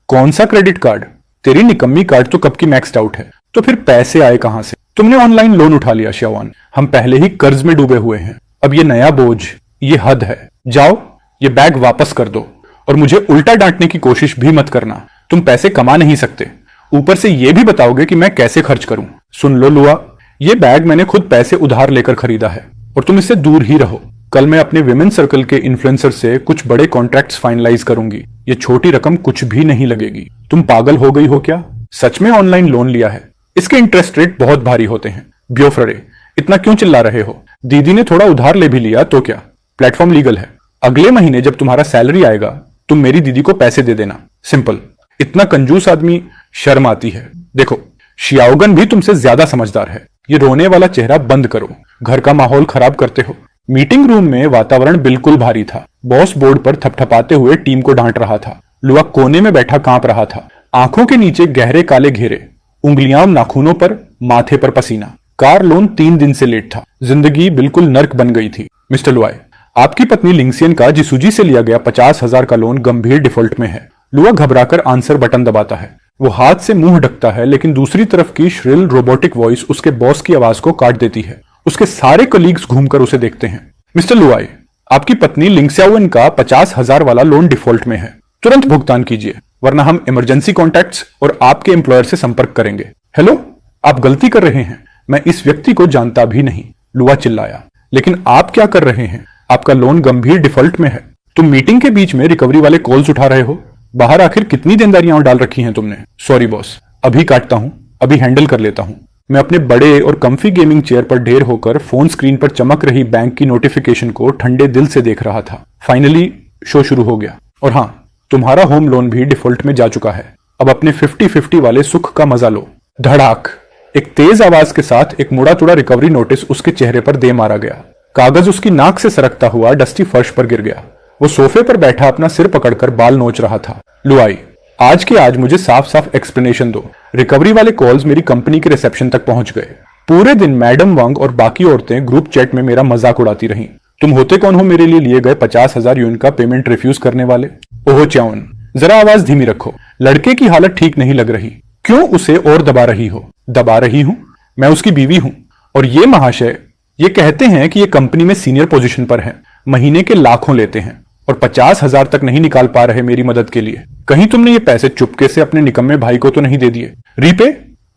कौन सा क्रेडिट कार्ड? तेरी निकम्मी कार्ड तो कब की मैक्स्ड आउट है। तो फिर पैसे आए कहां से? तुमने ऑनलाइन लोन उठा लिया श्यावान। हम पहले ही कर्ज में डूबे हुए हैं, अब ये नया बोझ, ये हद है। जाओ ये बैग वापस कर दो और मुझे उल्टा डांटने की कोशिश भी मत करना। तुम पैसे कमा नहीं सकते, ऊपर से ये भी बताओगे कि मैं कैसे खर्च करूं। सुन लो लुआ, ये बैग मैंने खुद पैसे उधार लेकर खरीदा है और तुम इससे दूर ही रहो। कल मैं अपने विमेन सर्कल के इन्फ्लुएंसर से कुछ बड़े कॉन्ट्रैक्ट्स फाइनलाइज करूंगी। ये छोटी रकम कुछ भी नहीं लगेगी। तुम पागल हो गई हो क्या? सच में ऑनलाइन लोन लिया है? इसके इंटरेस्ट रेट बहुत भारी होते हैं। ब्योफ्ररे, इतना क्यों चिल्ला रहे हो? दीदी ने थोड़ा उधार ले भी लिया तो क्या, प्लेटफॉर्म लीगल है। अगले महीने जब तुम्हारा सैलरी आएगा तुम मेरी दीदी को पैसे दे देना, सिंपल। इतना कंजूस आदमी, शर्म आती है। देखो शियाओगन भी तुमसे ज्यादा समझदार है। ये रोने वाला चेहरा बंद करो, घर का माहौल खराब करते हो। मीटिंग रूम में वातावरण बिल्कुल भारी था। बॉस बोर्ड पर थपथपाते हुए टीम को डांट रहा था। लुआ कोने में बैठा कांप रहा था, आंखों के नीचे गहरे काले घेरे, उंगलियां नाखूनों पर, माथे पर पसीना। कार लोन 3 दिन से लेट था। जिंदगी बिल्कुल नर्क बन गई थी। मिस्टर लुआई, आपकी पत्नी लिंगसियन का जिसूजी से लिया गया 50,000 का लोन गंभीर डिफॉल्ट में है। लुआ घबराकर आंसर बटन दबाता है। वो हाथ से मुंह ढकता है, लेकिन दूसरी तरफ की श्रिल रोबोटिक वॉइस उसके बॉस की आवाज को काट देती है। उसके सारे कलीग्स घूमकर उसे देखते हैं। मिस्टर लुआई, आपकी पत्नी लिंगस्याओन का 50,000 वाला लोन डिफॉल्ट में है। तुरंत भुगतान कीजिए, वरना हम इमरजेंसी कॉन्टैक्ट्स और आपके एम्प्लॉयर से संपर्क करेंगे। हेलो, आप गलती कर रहे हैं, मैं इस व्यक्ति को जानता भी नहीं, लुआ चिल्लाया। लेकिन आप क्या कर रहे हैं? आपका लोन गंभीर डिफॉल्ट में है। तुम मीटिंग के बीच में रिकवरी वाले कॉल्स उठा रहे हो। बाहर आखिर कितनी देनदारियां डाल रखी हैं तुमने? सॉरी बॉस, अभी काटता हूं, अभी हैंडल कर लेता हूं। मैं अपने बड़े और कंफी गेमिंग चेयर पर ढेर होकर फोन स्क्रीन पर चमक रही बैंक की नोटिफिकेशन को ठंडे दिल से देख रहा था। फाइनली शो शुरू हो गया। और हाँ, तुम्हारा होम लोन भी डिफॉल्ट में जा चुका है। अब अपने 50-50 वाले सुख का मजा लो। धड़ाक, एक तेज आवाज के साथ एक मुड़ा तुड़ा रिकवरी नोटिस उसके चेहरे पर दे मारा गया। कागज उसकी नाक से सरकता हुआ डस्टी फर्श पर गिर गया। वो सोफे पर बैठा अपना सिर पकड़कर बाल नोच रहा था। लुआई, आज के आज मुझे साफ साफ एक्सप्लेनेशन दो। रिकवरी वाले कॉल्स मेरी कंपनी के रिसेप्शन तक पहुंच गए। पूरे दिन मैडम वांग और बाकी औरतें ग्रुप चैट में मेरा मजाक उड़ाती रहीं। तुम होते कौन हो मेरे लिए गए 50,000 यून का पेमेंट रिफ्यूज करने वाले? ओह च्याओन, जरा आवाज धीमी रखो। लड़के की हालत ठीक नहीं लग रही। क्यों उसे और दबा रही हो? दबा रही हूं? मैं उसकी बीवी हूं। और ये महाशय ये कहते हैं कि ये कंपनी में सीनियर पोजीशन पर है, महीने के लाखों लेते हैं और 50,000 तक नहीं निकाल पा रहे मेरी मदद के लिए। कहीं तुमने ये पैसे चुपके से अपने निकम्मे भाई को तो नहीं दे दिए?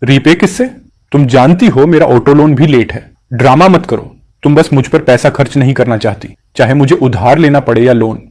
रीपे किससे? तुम जानती हो मेरा ऑटो लोन भी लेट है। ड्रामा मत करो। तुम बस मुझ पर पैसा खर्च नहीं करना चाहती, चाहे मुझे उधार लेना पड़े या लोन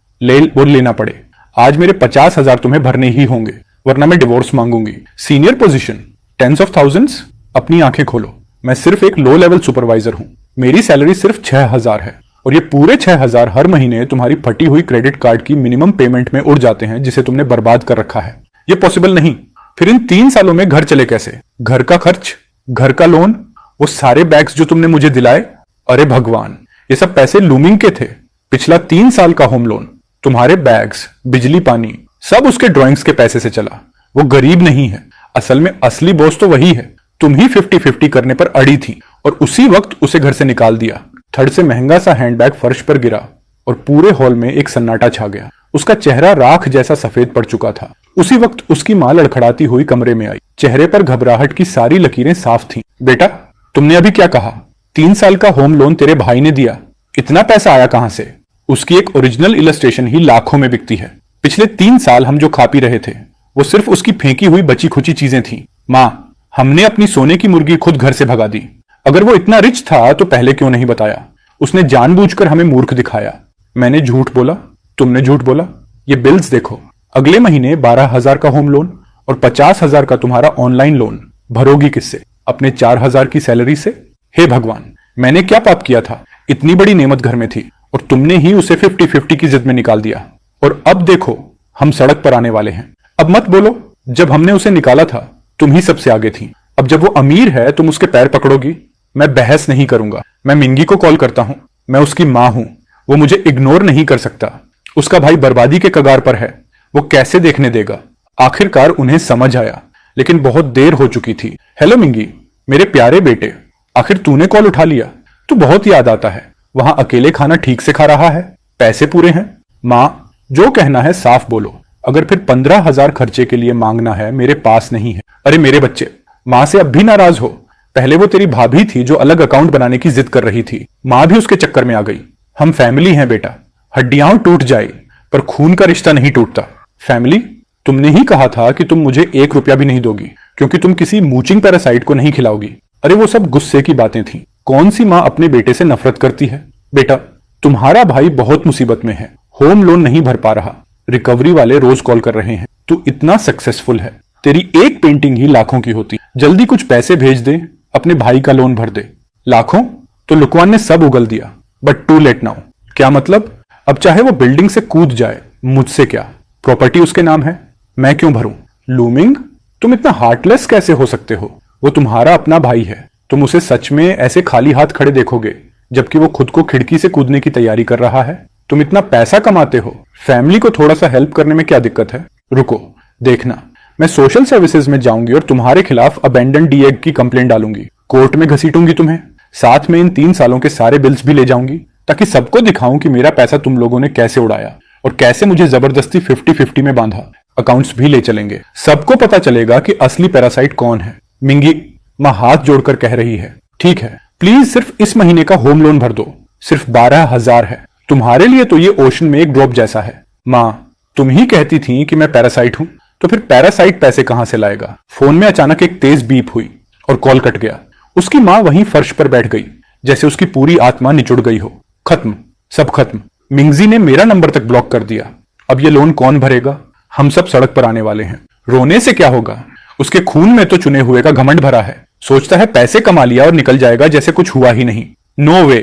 लेना पड़े। आज मेरे 50,000 तुम्हें भरने ही होंगे, वरना मैं डिवोर्स मांगूंगी। Senior position, tens of thousands? अपनी आंखें खोलो। मैं सिर्फ एक लो लेवल सुपरवाइजर हूं। मेरी सैलरी सिर्फ 6,000 है और ये पूरे 6,000 हर महीने तुम्हारी फटी हुई क्रेडिट कार्ड की मिनिमम पेमेंट में उड़ जाते हैं, जिसे तुमने बर्बाद कर रखा है। ये पॉसिबल नहीं। फिर इन 3 सालों में घर चले कैसे? घर का खर्च, घर का लोन, वो सारे बैग्स जो तुमने मुझे दिलाए। अरे भगवान, ये सब पैसे लूमिंग के थे। पिछला 3 साल का होम लोन, तुम्हारे बैग्स, बिजली पानी, सब उसके ड्राइंग्स के पैसे से चला। वो गरीब नहीं है, असल में असली बॉस तो वही है। तुम ही 50-50 करने पर अड़ी थी और उसी वक्त उसे घर से निकाल दिया। थर्ड से महंगा सा हैंडबैग फर्श पर गिरा और पूरे हॉल में एक सन्नाटा छा गया। उसका चेहरा राख जैसा सफेद पड़ चुका था। उसी वक्त उसकी मां लड़खड़ाती हुई कमरे में आई। चेहरे पर घबराहट की सारी लकीरें साफ थीं। बेटा, तुमने अभी क्या कहा? 3 साल का होम लोन तेरे भाई ने दिया? इतना पैसा आया कहां से? उसकी एक ओरिजिनल इलस्ट्रेशन ही लाखों में बिकती है। पिछले 3 साल हम जो खा पी रहे थे वो सिर्फ उसकी फेंकी हुई बची खुची चीजें थी। मां, हमने अपनी सोने की मुर्गी खुद घर से भगा दी। अगर वो इतना रिच था तो पहले क्यों नहीं बताया? उसने जानबूझकर हमें मूर्ख दिखाया। मैंने झूठ बोला, तुमने झूठ बोला। ये बिल्स देखो, अगले महीने 12,000 का होम लोन और 50,000 का तुम्हारा ऑनलाइन लोन। भरोगी किससे? अपने 4,000 की सैलरी से? हे भगवान, मैंने क्या पाप किया था? इतनी बड़ी नेमत घर में थी और तुमने ही उसे 50-50 की जिद में निकाल दिया। और अब देखो, हम सड़क पर आने वाले हैं। अब मत बोलो, जब हमने उसे निकाला था तुम ही सबसे आगे थी। अब जब वो अमीर है तुम उसके पैर पकड़ोगी? मैं बहस नहीं करूंगा। मैं मिंगी को कॉल करता हूं। मैं उसकी मां हूं। वो मुझे इग्नोर नहीं कर सकता। उसका भाई बर्बादी के कगार पर है। वो कैसे देखने देगा? आखिरकार उन्हें समझ आया, लेकिन बहुत देर हो चुकी थी। हेलो मिंगी, मेरे प्यारे बेटे, आखिर तूने कॉल उठा लिया। तू बहुत याद आता है। वहां अकेले खाना ठीक से खा रहा है? पैसे पूरे हैं? मां, जो कहना है साफ बोलो। अगर फिर 15,000 खर्चे के लिए मांगना है, मेरे पास नहीं है। अरे मेरे बच्चे, मां से अब भी नाराज हो? पहले वो तेरी भाभी थी जो अलग अकाउंट बनाने की जिद कर रही थी। मां भी उसके चक्कर में आ गई। हम फैमिली हैं बेटा। हड्डियां टूट जाए पर खून का रिश्ता नहीं टूटता। फैमिली? तुमने ही कहा था कि तुम मुझे 1 रुपया भी नहीं दोगी क्योंकि तुम किसी मूचिंग पैरासाइट को नहीं खिलाओगी। अरे वो सब गुस्से की बातें थी। कौन सी मां अपने बेटे से नफरत करती है? बेटा, तुम्हारा भाई बहुत मुसीबत में है। होम लोन नहीं भर पा रहा। रिकवरी वाले रोज कॉल कर रहे हैं। तू इतना सक्सेसफुल है, तेरी एक पेंटिंग ही लाखों की होती। जल्दी कुछ पैसे भेज दे, अपने भाई का लोन भर दे। लाखों? तो लुकवान ने सब उगल दिया। But too late now. क्या मतलब? अब चाहे वो बिल्डिंग से कूद जाए, मुझसे क्या? प्रॉपर्टी उसके नाम है, मैं क्यों भरूं? लूमिंग, तुम इतना हार्टलेस कैसे हो सकते हो? वो तुम्हारा अपना भाई है। तुम उसे सच में ऐसे खाली हाथ खड़े देखोगे जबकि वो खुद को खिड़की से कूदने की तैयारी कर रहा है? तुम इतना पैसा कमाते हो, फैमिली को थोड़ा सा हेल्प करने में क्या दिक्कत है? रुको, देखना, मैं सोशल सर्विसेज में जाऊंगी और तुम्हारे खिलाफ अबेंडन डीएग की कंप्लेंट डालूंगी। कोर्ट में घसीटूंगी तुम्हें। साथ में इन 3 सालों के सारे बिल्स भी ले जाऊंगी ताकि सबको दिखाऊं कि मेरा पैसा तुम लोगों ने कैसे उड़ाया और कैसे मुझे जबरदस्ती 50-50 में बांधा। अकाउंट्स भी ले चलेंगे। सबको पता चलेगा कि असली पैरासाइट कौन है। मिंगी मां हाथ जोड़कर कह रही है, ठीक है, प्लीज सिर्फ इस महीने का होम लोन भर दो। सिर्फ 12,000 है। तुम्हारे लिए तो ये ओशन में एक ड्रॉप जैसा है। मां, तुम ही कहती थी कि मैं पैरासाइट हूं, तो फिर पैरासाइट पैसे कहां से लाएगा? फोन में अचानक एक तेज बीप हुई और कॉल कट गया। उसकी मां वहीं फर्श पर बैठ गई, जैसे उसकी पूरी आत्मा निचुड़ गई हो। खत्म, सब खत्म। मिंगजी ने मेरा नंबर तक ब्लॉक कर दिया। अब ये लोन कौन भरेगा? हम सब सड़क पर आने वाले हैं। रोने से क्या होगा? उसके खून में तो चुने हुए का घमंड भरा है। सोचता है पैसे कमा लिया और निकल जाएगा जैसे कुछ हुआ ही नहीं। नो वे।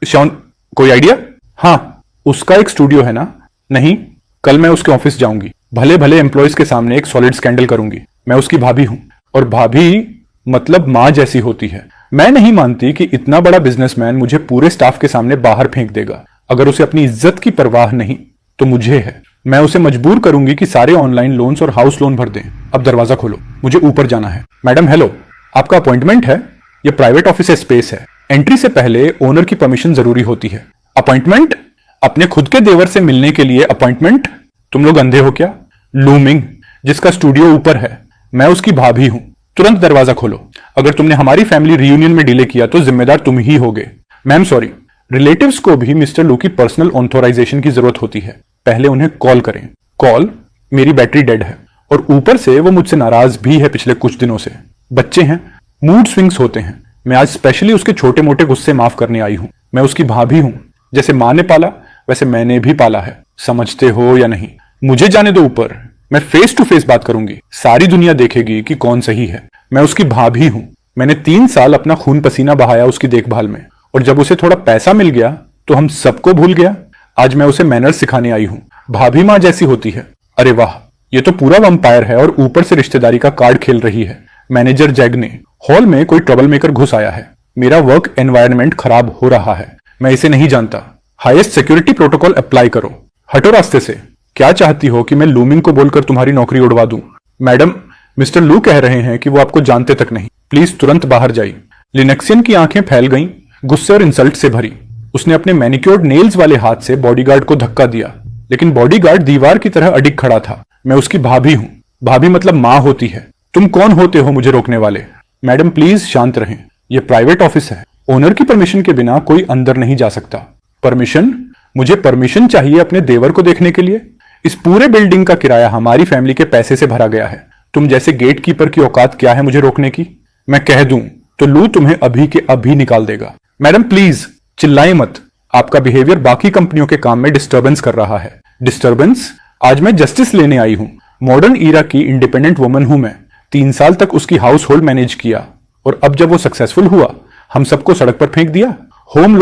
शॉन, कोई आइडिया? हाँ, उसका एक स्टूडियो है ना? नहीं, कल मैं उसके ऑफिस जाऊंगी। भले भले एम्प्लॉयज के सामने एक सॉलिड स्कैंडल करूंगी। मैं उसकी भाभी हूं और भाभी मतलब मां जैसी होती है। मैं नहीं मानती कि इतना बड़ा बिजनेसमैन मुझे पूरे स्टाफ के सामने बाहर फेंक देगा। अगर उसे अपनी इज्जत की परवाह नहीं तो मुझे है। मैं उसे मजबूर करूंगी कि सारे ऑनलाइन लोन्स और हाउस लोन भर दें। अब दरवाजा खोलो, मुझे ऊपर जाना है। मैडम हेलो, आपका अपॉइंटमेंट है? यह प्राइवेट ऑफिस स्पेस है। एंट्री से पहले ओनर की परमिशन जरूरी होती है। अपॉइंटमेंट? अपने खुद के देवर से मिलने के लिए अपॉइंटमेंट? तुम लोग अंधे हो क्या? लूमिंग, जिसका स्टूडियो ऊपर है, मैं उसकी भाभी हूं। तुरंत दरवाजा खोलो। अगर तुमने हमारी फैमिली रियूनियन में डिले किया तो जिम्मेदार तुम ही होगे। मैम सॉरी, रिलेटिव्स को भी मिस्टर लू की पर्सनल ऑथोराइजेशन की जरूरत होती है। पहले उन्हें कॉल करें। कॉल? मेरी बैटरी डेड है और ऊपर से वो मुझसे नाराज भी है पिछले कुछ दिनों से। बच्चे हैं, मूड स्विंग्स होते हैं। मैं आज स्पेशली उसके छोटे मोटे गुस्से माफ करने आई हूं। मैं उसकी भाभी हूं। जैसे मां ने पाला वैसे मैंने भी पाला है। समझते हो या नहीं? मुझे जाने दो ऊपर। मैं फेस टू फेस बात करूंगी। सारी दुनिया देखेगी कि कौन सही है। मैं उसकी भाभी हूं। मैंने 3 साल अपना खून पसीना बहाया उसकी देखभाल में, और जब उसे थोड़ा पैसा मिल गया तो हम सबको भूल गया। आज मैं उसे मैनर्स सिखाने आई हूं। भाभी मां जैसी होती है। अरे वाह, ये तो पूरा वंपायर है और ऊपर से रिश्तेदारी का कार्ड खेल रही है। मैनेजर जैग ने हॉल में कोई ट्रबल मेकर घुस आया है। मेरा वर्क एनवायरनमेंट खराब हो रहा है। मैं इसे नहीं जानता। हाईएस्ट सिक्योरिटी प्रोटोकॉल अप्लाई करो। हटो रास्ते से। क्या चाहती हो कि मैं लूमिंग को बोलकर तुम्हारी नौकरी उड़वा दूं? मैडम, मिस्टर लू कह रहे हैं कि वो आपको जानते तक नहीं। प्लीज तुरंत बाहर जाइए। लिनक्सियन की आंखें फैल गईं, गुस्से और इंसल्ट से भरी। उसने अपने मैनिक्योर्ड नेल्स वाले हाथ से बॉडीगार्ड को धक्का दिया, लेकिन बॉडीगार्ड दीवार की तरह अडिग खड़ा था। मैं उसकी भाभी हूं। भाभी मतलब मां होती है। तुम कौन होते हो मुझे रोकने वाले? मैडम प्लीज शांत रहें। यह प्राइवेट ऑफिस है। ओनर की परमिशन के बिना कोई अंदर नहीं जा सकता। परमिशन? मुझे परमिशन चाहिए अपने देवर को देखने के लिए? इस पूरे बिल्डिंग का किराया हमारी फैमिली के पैसे से भरा गया है। तुम जैसे गेट कीपर की औकात क्या है मुझे रोकने की? मैं कह दूं तो लू तुम्हें अभी के अभी निकाल देगा। मैडम प्लीज चिल्लाएं मत। आपका बिहेवियर बाकी कंपनियों के काम में डिस्टर्बेंस कर रहा है। डिस्टर्बेंस? आज मैं जस्टिस लेने आई हूं। मॉडर्न ईरा की इंडिपेंडेंट वुमन हूं मैं। 3 साल तक उसकी हाउस होल्ड मैनेज किया। और अब जब वो सक्सेसफुल हुआ, हम सबको सड़क पर फेंक दिया। होम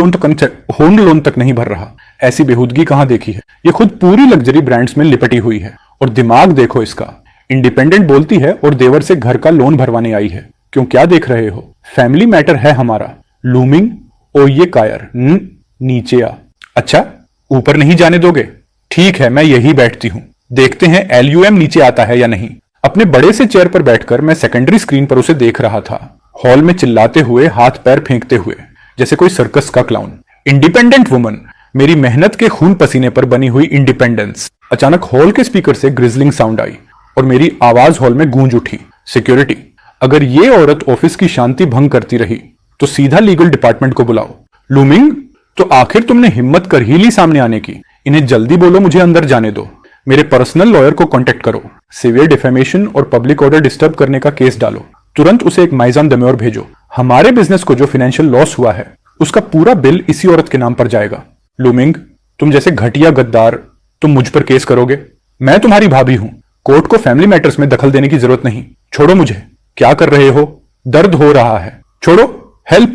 लोन तक नहीं भर रहा। ऐसी बेहूदगी कहां देखी है। ये खुद पूरी लग्जरी ब्रांड्स में लिपटी हुई है और दिमाग देखो इसका। इंडिपेंडेंट बोलती है और देवर से घर का लोन भरवाने आई है। क्यों, क्या देख रहे हो? फैमिली मैटर है हमारा। लूमिंग, ओ ये कायर, नीचे आ। अच्छा, ऊपर नहीं जाने दोगे? ठीक है, मैं यही बैठती हूं, देखते हैं LUM नीचे आता है या नहीं। अपने बड़े से चेयर पर बैठकर मैं सेकेंडरी स्क्रीन पर उसे देख रहा था, हॉल में चिल्लाते हुए, हाथ पैर फेंकते हुए, जैसे कोई सर्कस का क्लाउन। इंडिपेंडेंट वुमन, मेरी मेहनत के खून पसीने पर बनी हुई इंडिपेंडेंस। अचानक हॉल के स्पीकर से ग्रिजलिंग साउंड आई और मेरी आवाज हॉल में गूंज उठी। सिक्योरिटी, अगर ये औरत ऑफिस की शांति भंग करती रही तो सीधा लीगल डिपार्टमेंट को बुलाओ। लूमिंग, तो आखिर तुमने हिम्मत कर ही ली सामने आने की। इन्हें जल्दी बोलो मुझे अंदर जाने दो। मेरे पर्सनल लॉयर को कांटेक्ट करो। सीवियर डिफेमेशन और पब्लिक ऑर्डर डिस्टर्ब करने का केस डालो। तुरंत उसे एक माइजान दम्योर भेजो। हमारे बिजनेस को जो फाइनेंशियल लॉस हुआ है उसका पूरा बिल इसी औरत के नाम पर जाएगा। लूमिंग, तुम जैसे घटिया गद्दार, तुम मुझ पर केस करोगे? मैं तुम्हारी भाभी हूं। कोर्ट को फैमिली मैटर्स में दखल देने की जरूरत नहीं। छोड़ो मुझे। क्या कर रहे हो? दर्द हो रहा है। छोड़ो। हेल्प,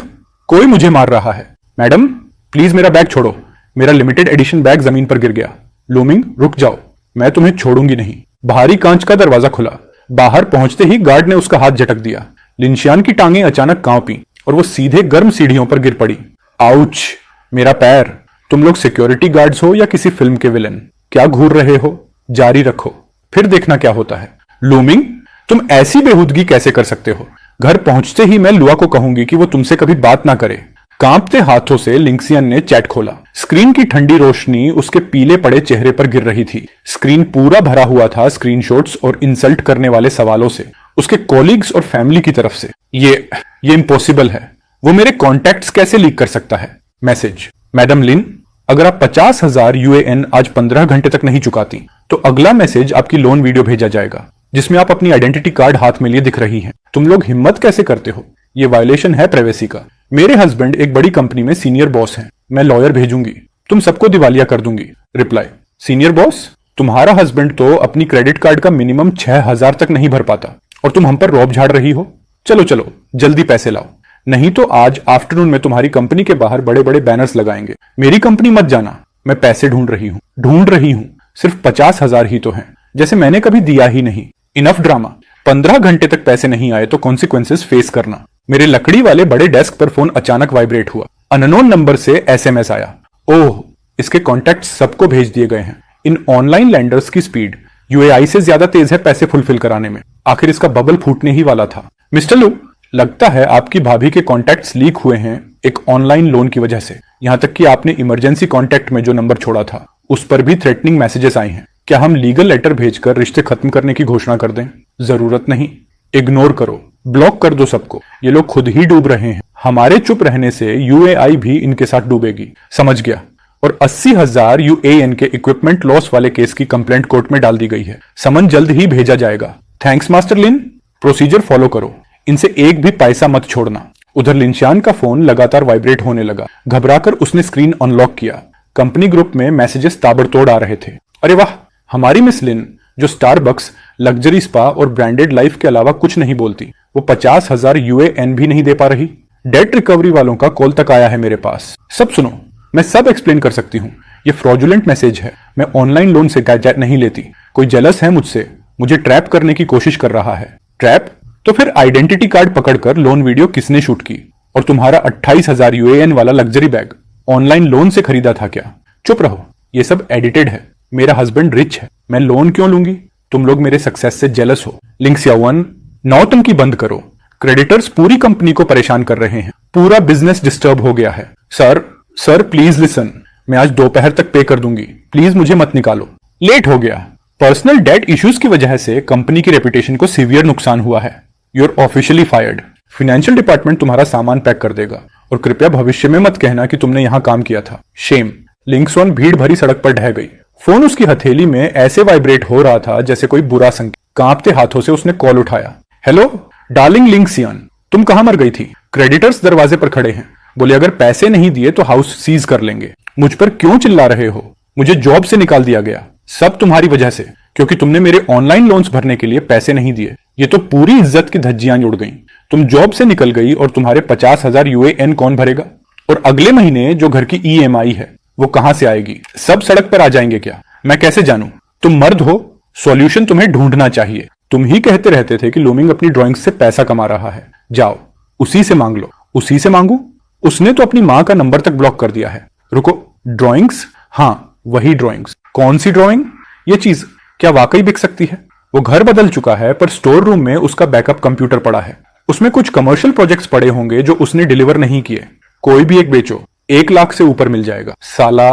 कोई मुझे मार रहा है। मैडम प्लीज मेरा बैग छोड़ो। मेरा लिमिटेड एडिशन बैग जमीन पर गिर गया। लूमिंग, रुक जाओ, मैं तुम्हें छोड़ूंगी नहीं। भारी कांच का दरवाजा खुला। बाहर पहुंचते ही गार्ड ने उसका हाथ झटक दिया। लिंशियान की टांगें अचानक कांपी और वो सीधे गर्म सीढ़ियों पर गिर पड़ी। आउच, मेरा पैर। तुम लोग सिक्योरिटी गार्ड्स हो या किसी फिल्म के विलन? क्या घूर रहे हो? जारी रखो, फिर देखना क्या होता है। लूमिंग, तुम ऐसी बेहूदगी कैसे कर सकते हो? घर पहुंचते ही मैं लुआ को कहूंगी कि वो तुमसे कभी बात ना करे। कांपते हाथों से लिंक्सियन ने चैट खोला। स्क्रीन की ठंडी रोशनी उसके पीले पड़े चेहरे पर गिर रही थी। स्क्रीन पूरा भरा हुआ था स्क्रीनशॉट्स और इंसल्ट करने वाले सवालों से, उसके कॉलीग्स और फैमिली की तरफ से। ये इम्पॉसिबल है। वो मेरे कॉन्टैक्ट्स कैसे लीक कर सकता है? मैसेज, मैडम लिन, अगर आप 50,000 UAN आज 15 घंटे तक नहीं चुकाती तो अगला मैसेज आपकी लोन वीडियो भेजा जाएगा जिसमें आप अपनी आइडेंटिटी कार्ड हाथ में लिए दिख रही हैं। तुम लोग हिम्मत कैसे करते हो? ये वायलेशन है प्राइवेसी का। मेरे हस्बैंड एक बड़ी कंपनी में सीनियर बॉस हैं। मैं लॉयर भेजूंगी, तुम सबको दिवालिया कर दूंगी। रिप्लाई, सीनियर बॉस, तुम्हारा हस्बैंड तो अपनी क्रेडिट कार्ड का मिनिमम 6,000 तक नहीं भर पाता और तुम हम पर रौब झाड़ रही हो। चलो चलो जल्दी पैसे लाओ, नहीं तो आज आफ्टरनून में तुम्हारी कंपनी के बाहर बड़े बड़े बैनर्स लगाएंगे। मेरी कंपनी मत जाना। मैं पैसे ढूंढ रही हूं। सिर्फ 50,000 ही तो हैं, जैसे मैंने कभी दिया ही नहीं। Enough drama. 15 घंटे तक पैसे नहीं आए तो कॉन्सिक्वेंसेस फेस करना। मेरे लकड़ी वाले बड़े डेस्क पर फोन अचानक वाइब्रेट हुआ। अननोन नंबर से SMS आया। ओह, इसके कॉन्टैक्ट सबको भेज दिए गए हैं। इन ऑनलाइन लैंडर्स की स्पीड UAI से ज्यादा तेज है पैसे फुलफिल कराने में। आखिर इसका बबल फूटने ही वाला था। मिस्टर लू, लगता है आपकी भाभी के कॉन्टैक्ट्स लीक हुए हैं एक ऑनलाइन लोन की वजह से। यहां तक कि आपने इमरजेंसी कॉन्टैक्ट में जो नंबर छोड़ा था उस पर भी थ्रेटनिंग मैसेजेस आए हैं। क्या हम लीगल लेटर भेजकर रिश्ते खत्म करने की घोषणा कर दें? जरूरत नहीं, इग्नोर करो, ब्लॉक कर दो सबको। ये लोग खुद ही डूब रहे हैं। हमारे चुप रहने से UAI भी इनके साथ डूबेगी। समझ गया। और 80,000 UAN के इक्विपमेंट लॉस वाले केस की कंप्लेंट कोर्ट में डाल दी गई है। समन जल्द ही भेजा जाएगा। थैंक्स मास्टर लिन। प्रोसीजर फॉलो करो, इनसे एक भी पैसा मत छोड़ना। उधर लिंशियान का फोन लगातार वाइब्रेट होने लगा। घबराकर उसने स्क्रीन अनलॉक किया। कंपनी ग्रुप में मैसेजेस ताबड़तोड़ आ रहे थे। अरे वाह, हमारी मिस लिन जो स्टारबक्स, लग्जरी स्पा और ब्रांडेड लाइफ के अलावा कुछ नहीं बोलती, वो 50,000 UAN भी नहीं दे पा रही। डेट रिकवरी वालों का कॉल तक आया है मेरे पास। सब सुनो, मैं सब एक्सप्लेन कर सकती हूँ। ये फ्रॉडुलेंट मैसेज है। मैं ऑनलाइन लोन से नहीं लेती। कोई जेलस है मुझसे, मुझे ट्रैप करने की कोशिश कर रहा है। ट्रैप? तो फिर आइडेंटिटी कार्ड पकड़कर लोन वीडियो किसने शूट की? और तुम्हारा 28,000 UAN वाला लग्जरी बैग ऑनलाइन लोन से खरीदा था क्या? चुप रहो, ये सब एडिटेड है। मेरा हस्बैंड रिच है, मैं लोन क्यों लूंगी? तुम लोग मेरे सक्सेस से जेलस हो। लिंक्सियावन, नौटंकी बंद करो। क्रेडिटर्स पूरी कंपनी को परेशान कर रहे हैं। पूरा बिजनेस डिस्टर्ब हो गया है। सर प्लीज लिसन, मैं आज दोपहर तक पे कर दूंगी। प्लीज मुझे मत निकालो। लेट हो गया। पर्सनल डेट इश्यूज की वजह से कंपनी की रेपुटेशन को सीवियर नुकसान हुआ है। You're officially fired. Financial department तुम्हारा सामान पैक कर देगा और कृपया भविष्य में मत कहना कि तुमने यहां काम किया था। शेम। लिंक्सॉन भीड़ भरी सड़क पर ढह गई। फोन उसकी हथेली में ऐसे वाइब्रेट हो रहा था जैसे कोई बुरा संकेत। कांपते हाथों से उसने कॉल उठाया। हेलो डार्लिंग लिंक्सियन, तुम कहां मर गई थी? क्रेडिटर्स दरवाजे पर खड़े हैं। बोले अगर पैसे नहीं दिए तो हाउस सीज कर लेंगे। मुझ पर क्यों चिल्ला रहे हो? मुझे जॉब से निकाल दिया गया, सब तुम्हारी वजह से, क्योंकि तुमने मेरे ऑनलाइन लोन्स भरने के लिए पैसे नहीं दिए। ये तो पूरी इज्जत की धज्जियां उड़ गईं। तुम जॉब से निकल गई और तुम्हारे 50,000 यूएएन कौन भरेगा? और अगले महीने जो घर की ईएमआई है वो कहां से आएगी? सब सड़क पर आ जाएंगे क्या? मैं कैसे जानूं? तुम मर्द हो, सॉल्यूशन तुम्हें ढूंढना चाहिए। तुम ही कहते रहते थे कि लूमिंग अपनी ड्राइंग्स से पैसा कमा रहा है। जाओ उसी से मांग लो। उसी से मांगू? उसने तो अपनी मां का नंबर तक ब्लॉक कर दिया है। रुको, ड्राइंग्स? हाँ वही ड्राइंग्स। कौन सी ड्राइंग? ये चीज क्या वाकई बिक सकती है? वो घर बदल चुका है पर स्टोर रूम में उसका बैकअप कंप्यूटर पड़ा है। उसमें कुछ कमर्शियल प्रोजेक्ट्स पड़े होंगे जो उसने डिलीवर नहीं किए। कोई भी एक बेचो, 1 लाख से ऊपर मिल जाएगा। साला,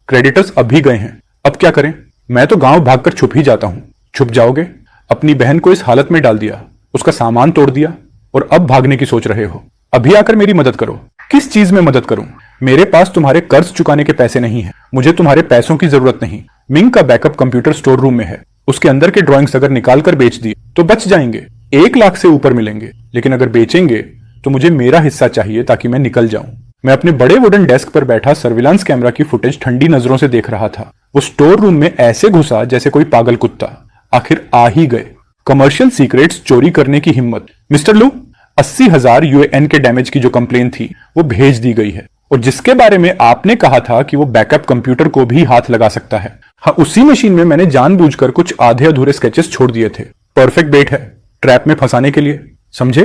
क्रेडिटर्स अभी गए हैं, अब क्या करें? मैं तो गांव भागकर छुप ही जाता हूं। छुप जाओगे? अपनी बहन को इस हालत में डाल दिया, उसका सामान तोड़ दिया और अब भागने की सोच रहे हो। अभी आकर मेरी मदद करो। किस चीज में मदद करूं? मेरे पास तुम्हारे कर्ज चुकाने के पैसे नहीं है। मुझे तुम्हारे पैसों की जरूरत नहीं। मिंग का बैकअप कंप्यूटर स्टोर रूम में है। उसके अंदर के ड्राइंग्स अगर निकाल कर बेच दिए तो बच जाएंगे, 1 लाख से ऊपर मिलेंगे। लेकिन अगर बेचेंगे तो मुझे मेरा हिस्सा चाहिए ताकि मैं निकल जाऊं। मैं अपने बड़े वुडन डेस्क पर बैठा सर्विलांस कैमरा की फुटेज ठंडी नजरों से देख रहा था। वो स्टोर रूम में ऐसे घुसा जैसे कोई पागल कुत्ता। आखिर आ ही गए। कमर्शियल सीक्रेट्स चोरी करने की हिम्मत। मिस्टर लू, 80,000 यूएएन के डैमेज की जो कंप्लेन थी वो भेज दी गई है, और जिसके बारे में आपने कहा था कि वो बैकअप कंप्यूटर को भी हाथ लगा सकता है। हाँ, उसी मशीन में मैंने जानबूझकर कुछ आधे अधूरे स्केचेस छोड़ दिए थे। परफेक्ट बेट है ट्रैप में फंसाने के लिए, समझे?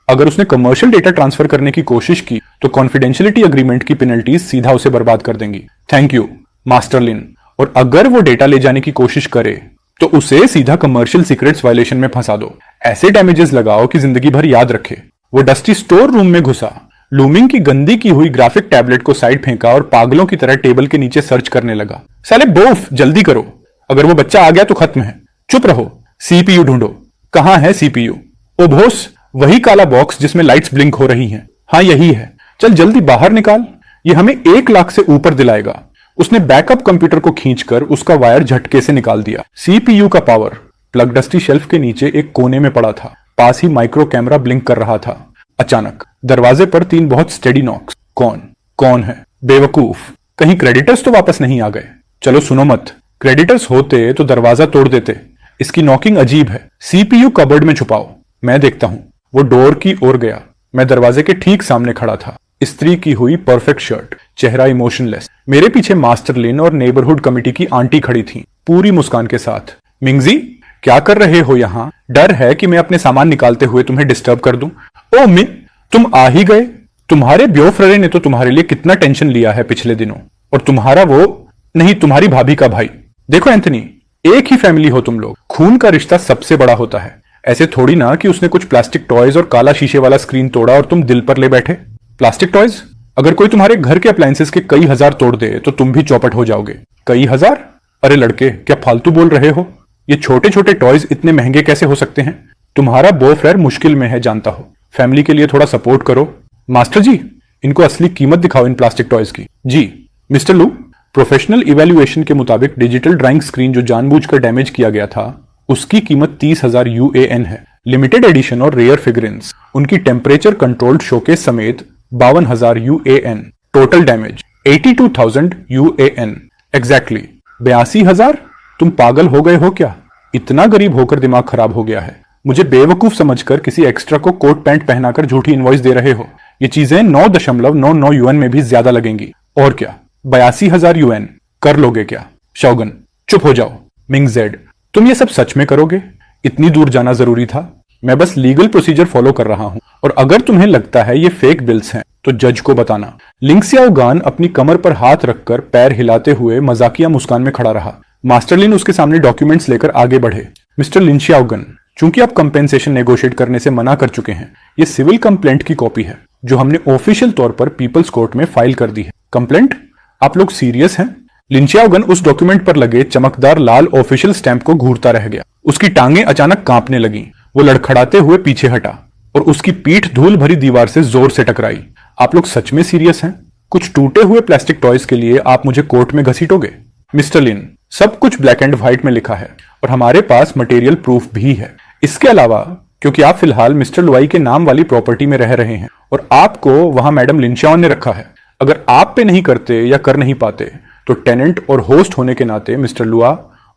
अगर उसने कमर्शियल डेटा ट्रांसफर करने की कोशिश की तो कॉन्फिडेंशियलिटी अग्रीमेंट की पेनल्टीज सीधा उसे बर्बाद कर देंगी। थैंक यू मास्टर लिन। और अगर वो डेटा ले जाने की कोशिश करे तो उसे सीधा कमर्शियल सीक्रेट्स वायलेशन में फंसा दो। ऐसे डैमेजेस लगाओ कि जिंदगी भर याद रखे। वो डस्टी स्टोर रूम में घुसा, लूमिंग की गंदी की हुई ग्राफिक टैबलेट को साइड फेंका और पागलों की तरह टेबल के नीचे सर्च करने लगा। साले बोफ, जल्दी करो, अगर वो बच्चा आ गया तो खत्म है। चुप रहो, सीपीयू ढूंढो। कहां है सीपीयू? ओ भोस, वही काला बॉक्स जिसमें लाइट्स ब्लिंक हो रही हैं। हाँ यही है, चल जल्दी बाहर निकाल। ये हमें 1 लाख से ऊपर दिलाएगा। उसने बैकअप कंप्यूटर को खींचकर उसका वायर झटके से निकाल दिया। सीपीयू का पावर प्लग डस्टी शेल्फ के नीचे एक कोने में पड़ा था। पास ही माइक्रो कैमरा ब्लिंक कर रहा था। अचानक दरवाजे पर 3 बहुत स्टेडी नॉक्स। कौन है? बेवकूफ, कहीं क्रेडिटर्स तो वापस नहीं आ गए? चलो सुनो मत, क्रेडिटर्स होते तो दरवाजा तोड़ देते। इसकी नॉकिंग अजीब है। सीपीयू कबर्ड में छुपाओ, मैं देखता हूं। वो डोर की ओर गया। मैं दरवाजे के ठीक सामने खड़ा था। इस्त्री की हुई परफेक्ट शर्ट, चेहरा इमोशनलेस। मेरे पीछे मास्टर लिन और नेबरहुड कमेटी की आंटी खड़ी थी, पूरी मुस्कान के साथ। मिंगजी, क्या कर रहे हो यहाँ? डर है कि मैं अपने सामान निकालते हुए तुम्हें डिस्टर्ब कर दूं? ओ मिन, तुम आ ही गए। तुम्हारे ब्योफ्रेरे ने तो तुम्हारे लिए कितना टेंशन लिया है पिछले दिनों। और तुम्हारा वो नहीं, तुम्हारी भाभी का भाई। देखो एंथनी, एक ही फैमिली हो तुम लोग। खून का रिश्ता सबसे बड़ा होता है। ऐसे थोड़ी ना कि उसने कुछ प्लास्टिक टॉयज और काला शीशे वाला स्क्रीन तोड़ा और तुम दिल पर ले बैठे। Plastic toys? अगर कोई तुम्हारे घर के अप्लायंसेस के कई हजार तोड़ दे तो तुम भी चौपट हो जाओगे। कई हजार? अरे लड़के, क्या फालतू बोल रहे हो? ये छोटे छोटे टॉयज इतने महंगे कैसे हो सकते हैं? तुम्हारा बॉयफ्रेंड मुश्किल में है, जानता हो। फैमिली के लिए थोड़ा सपोर्ट करो। मास्टर जी, इनको असली कीमत दिखाओ इन प्लास्टिक टॉयज की। जी मिस्टर लू, प्रोफेशनल इवैल्यूएशन के मुताबिक डिजिटल ड्राइंग स्क्रीन जो जानबूझकर डैमेज किया गया था उसकी कीमत 30,000 यूएएन है। लिमिटेड एडिशन और रेयर फिगरेंस, उनकी टेम्परेचर कंट्रोल्ड शोकेस समेत 52,000 UAN. Total damage 82,000 UAN. Exactly 82,000। तुम पागल हो गए हो क्या? इतना गरीब होकर दिमाग खराब हो गया है? मुझे बेवकूफ समझकर किसी एक्स्ट्रा को कोट पैंट पहनाकर झूठी इनवॉइस दे रहे हो। ये चीजें 9.99 यूएन में भी ज्यादा लगेंगी। और क्या 82,000 यूएन कर लोगे क्या? शौगन, चुप हो जाओ। मिंग जेड, तुम ये सब सच में करोगे? इतनी दूर जाना जरूरी था? मैं बस लीगल प्रोसीजर फॉलो कर रहा हूं, और अगर तुम्हें लगता है ये फेक बिल्स हैं तो जज को बताना। लिंगसियाओ गान अपनी कमर पर हाथ रखकर पैर हिलाते हुए मजाकिया मुस्कान में खड़ा रहा। मास्टर लिन उसके सामने डॉक्यूमेंट्स लेकर आगे बढ़े। मिस्टर लिंशियाओगन, चूंकि आप कंपेंसेशन नेगोशिएट करने से मना कर चुके हैं, ये सिविल कंप्लेंट की कॉपी है जो हमने ऑफिशियल तौर पर पीपल्स कोर्ट में फाइल कर दी है। कंप्लेंट? आप लोग सीरियस हैं? लिंशियाओगन उस डॉक्यूमेंट पर लगे चमकदार लाल ऑफिशियल स्टैंप को घूरता रह गया। उसकी टांगें अचानक कांपने लगीं। वो लड़खड़ाते हुए पीछे हटा और उसकी पीठ धूल भरी दीवार से जोर से टकराई। आप लोग सच में सीरियस हैं? कुछ टूटे हुए प्लास्टिक टॉयज के लिए आप मुझे कोर्ट में घसीटोगे? मिस्टर लिन, सब कुछ ब्लैक एंड व्हाइट में लिखा है और हमारे पास मटेरियल प्रूफ भी है। इसके अलावा, क्योंकि आप फिलहाल मिस्टर लुआई के नाम वाली प्रॉपर्टी में रह रहे हैं और आपको वहां मैडम लिंशियाओन ने रखा है, अगर आप पे नहीं करते या कर नहीं पाते तो टेनेंट और होस्ट होने के नाते मिस्टर लुआ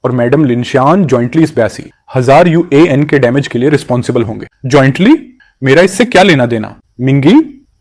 और मैडम लिंशियाओन जॉइंटली इस 82,000 यूएएन के डैमेज के लिए रिस्पॉन्सिबल होंगे। जॉइंटली? मेरा इससे क्या लेना देना? मिंगी,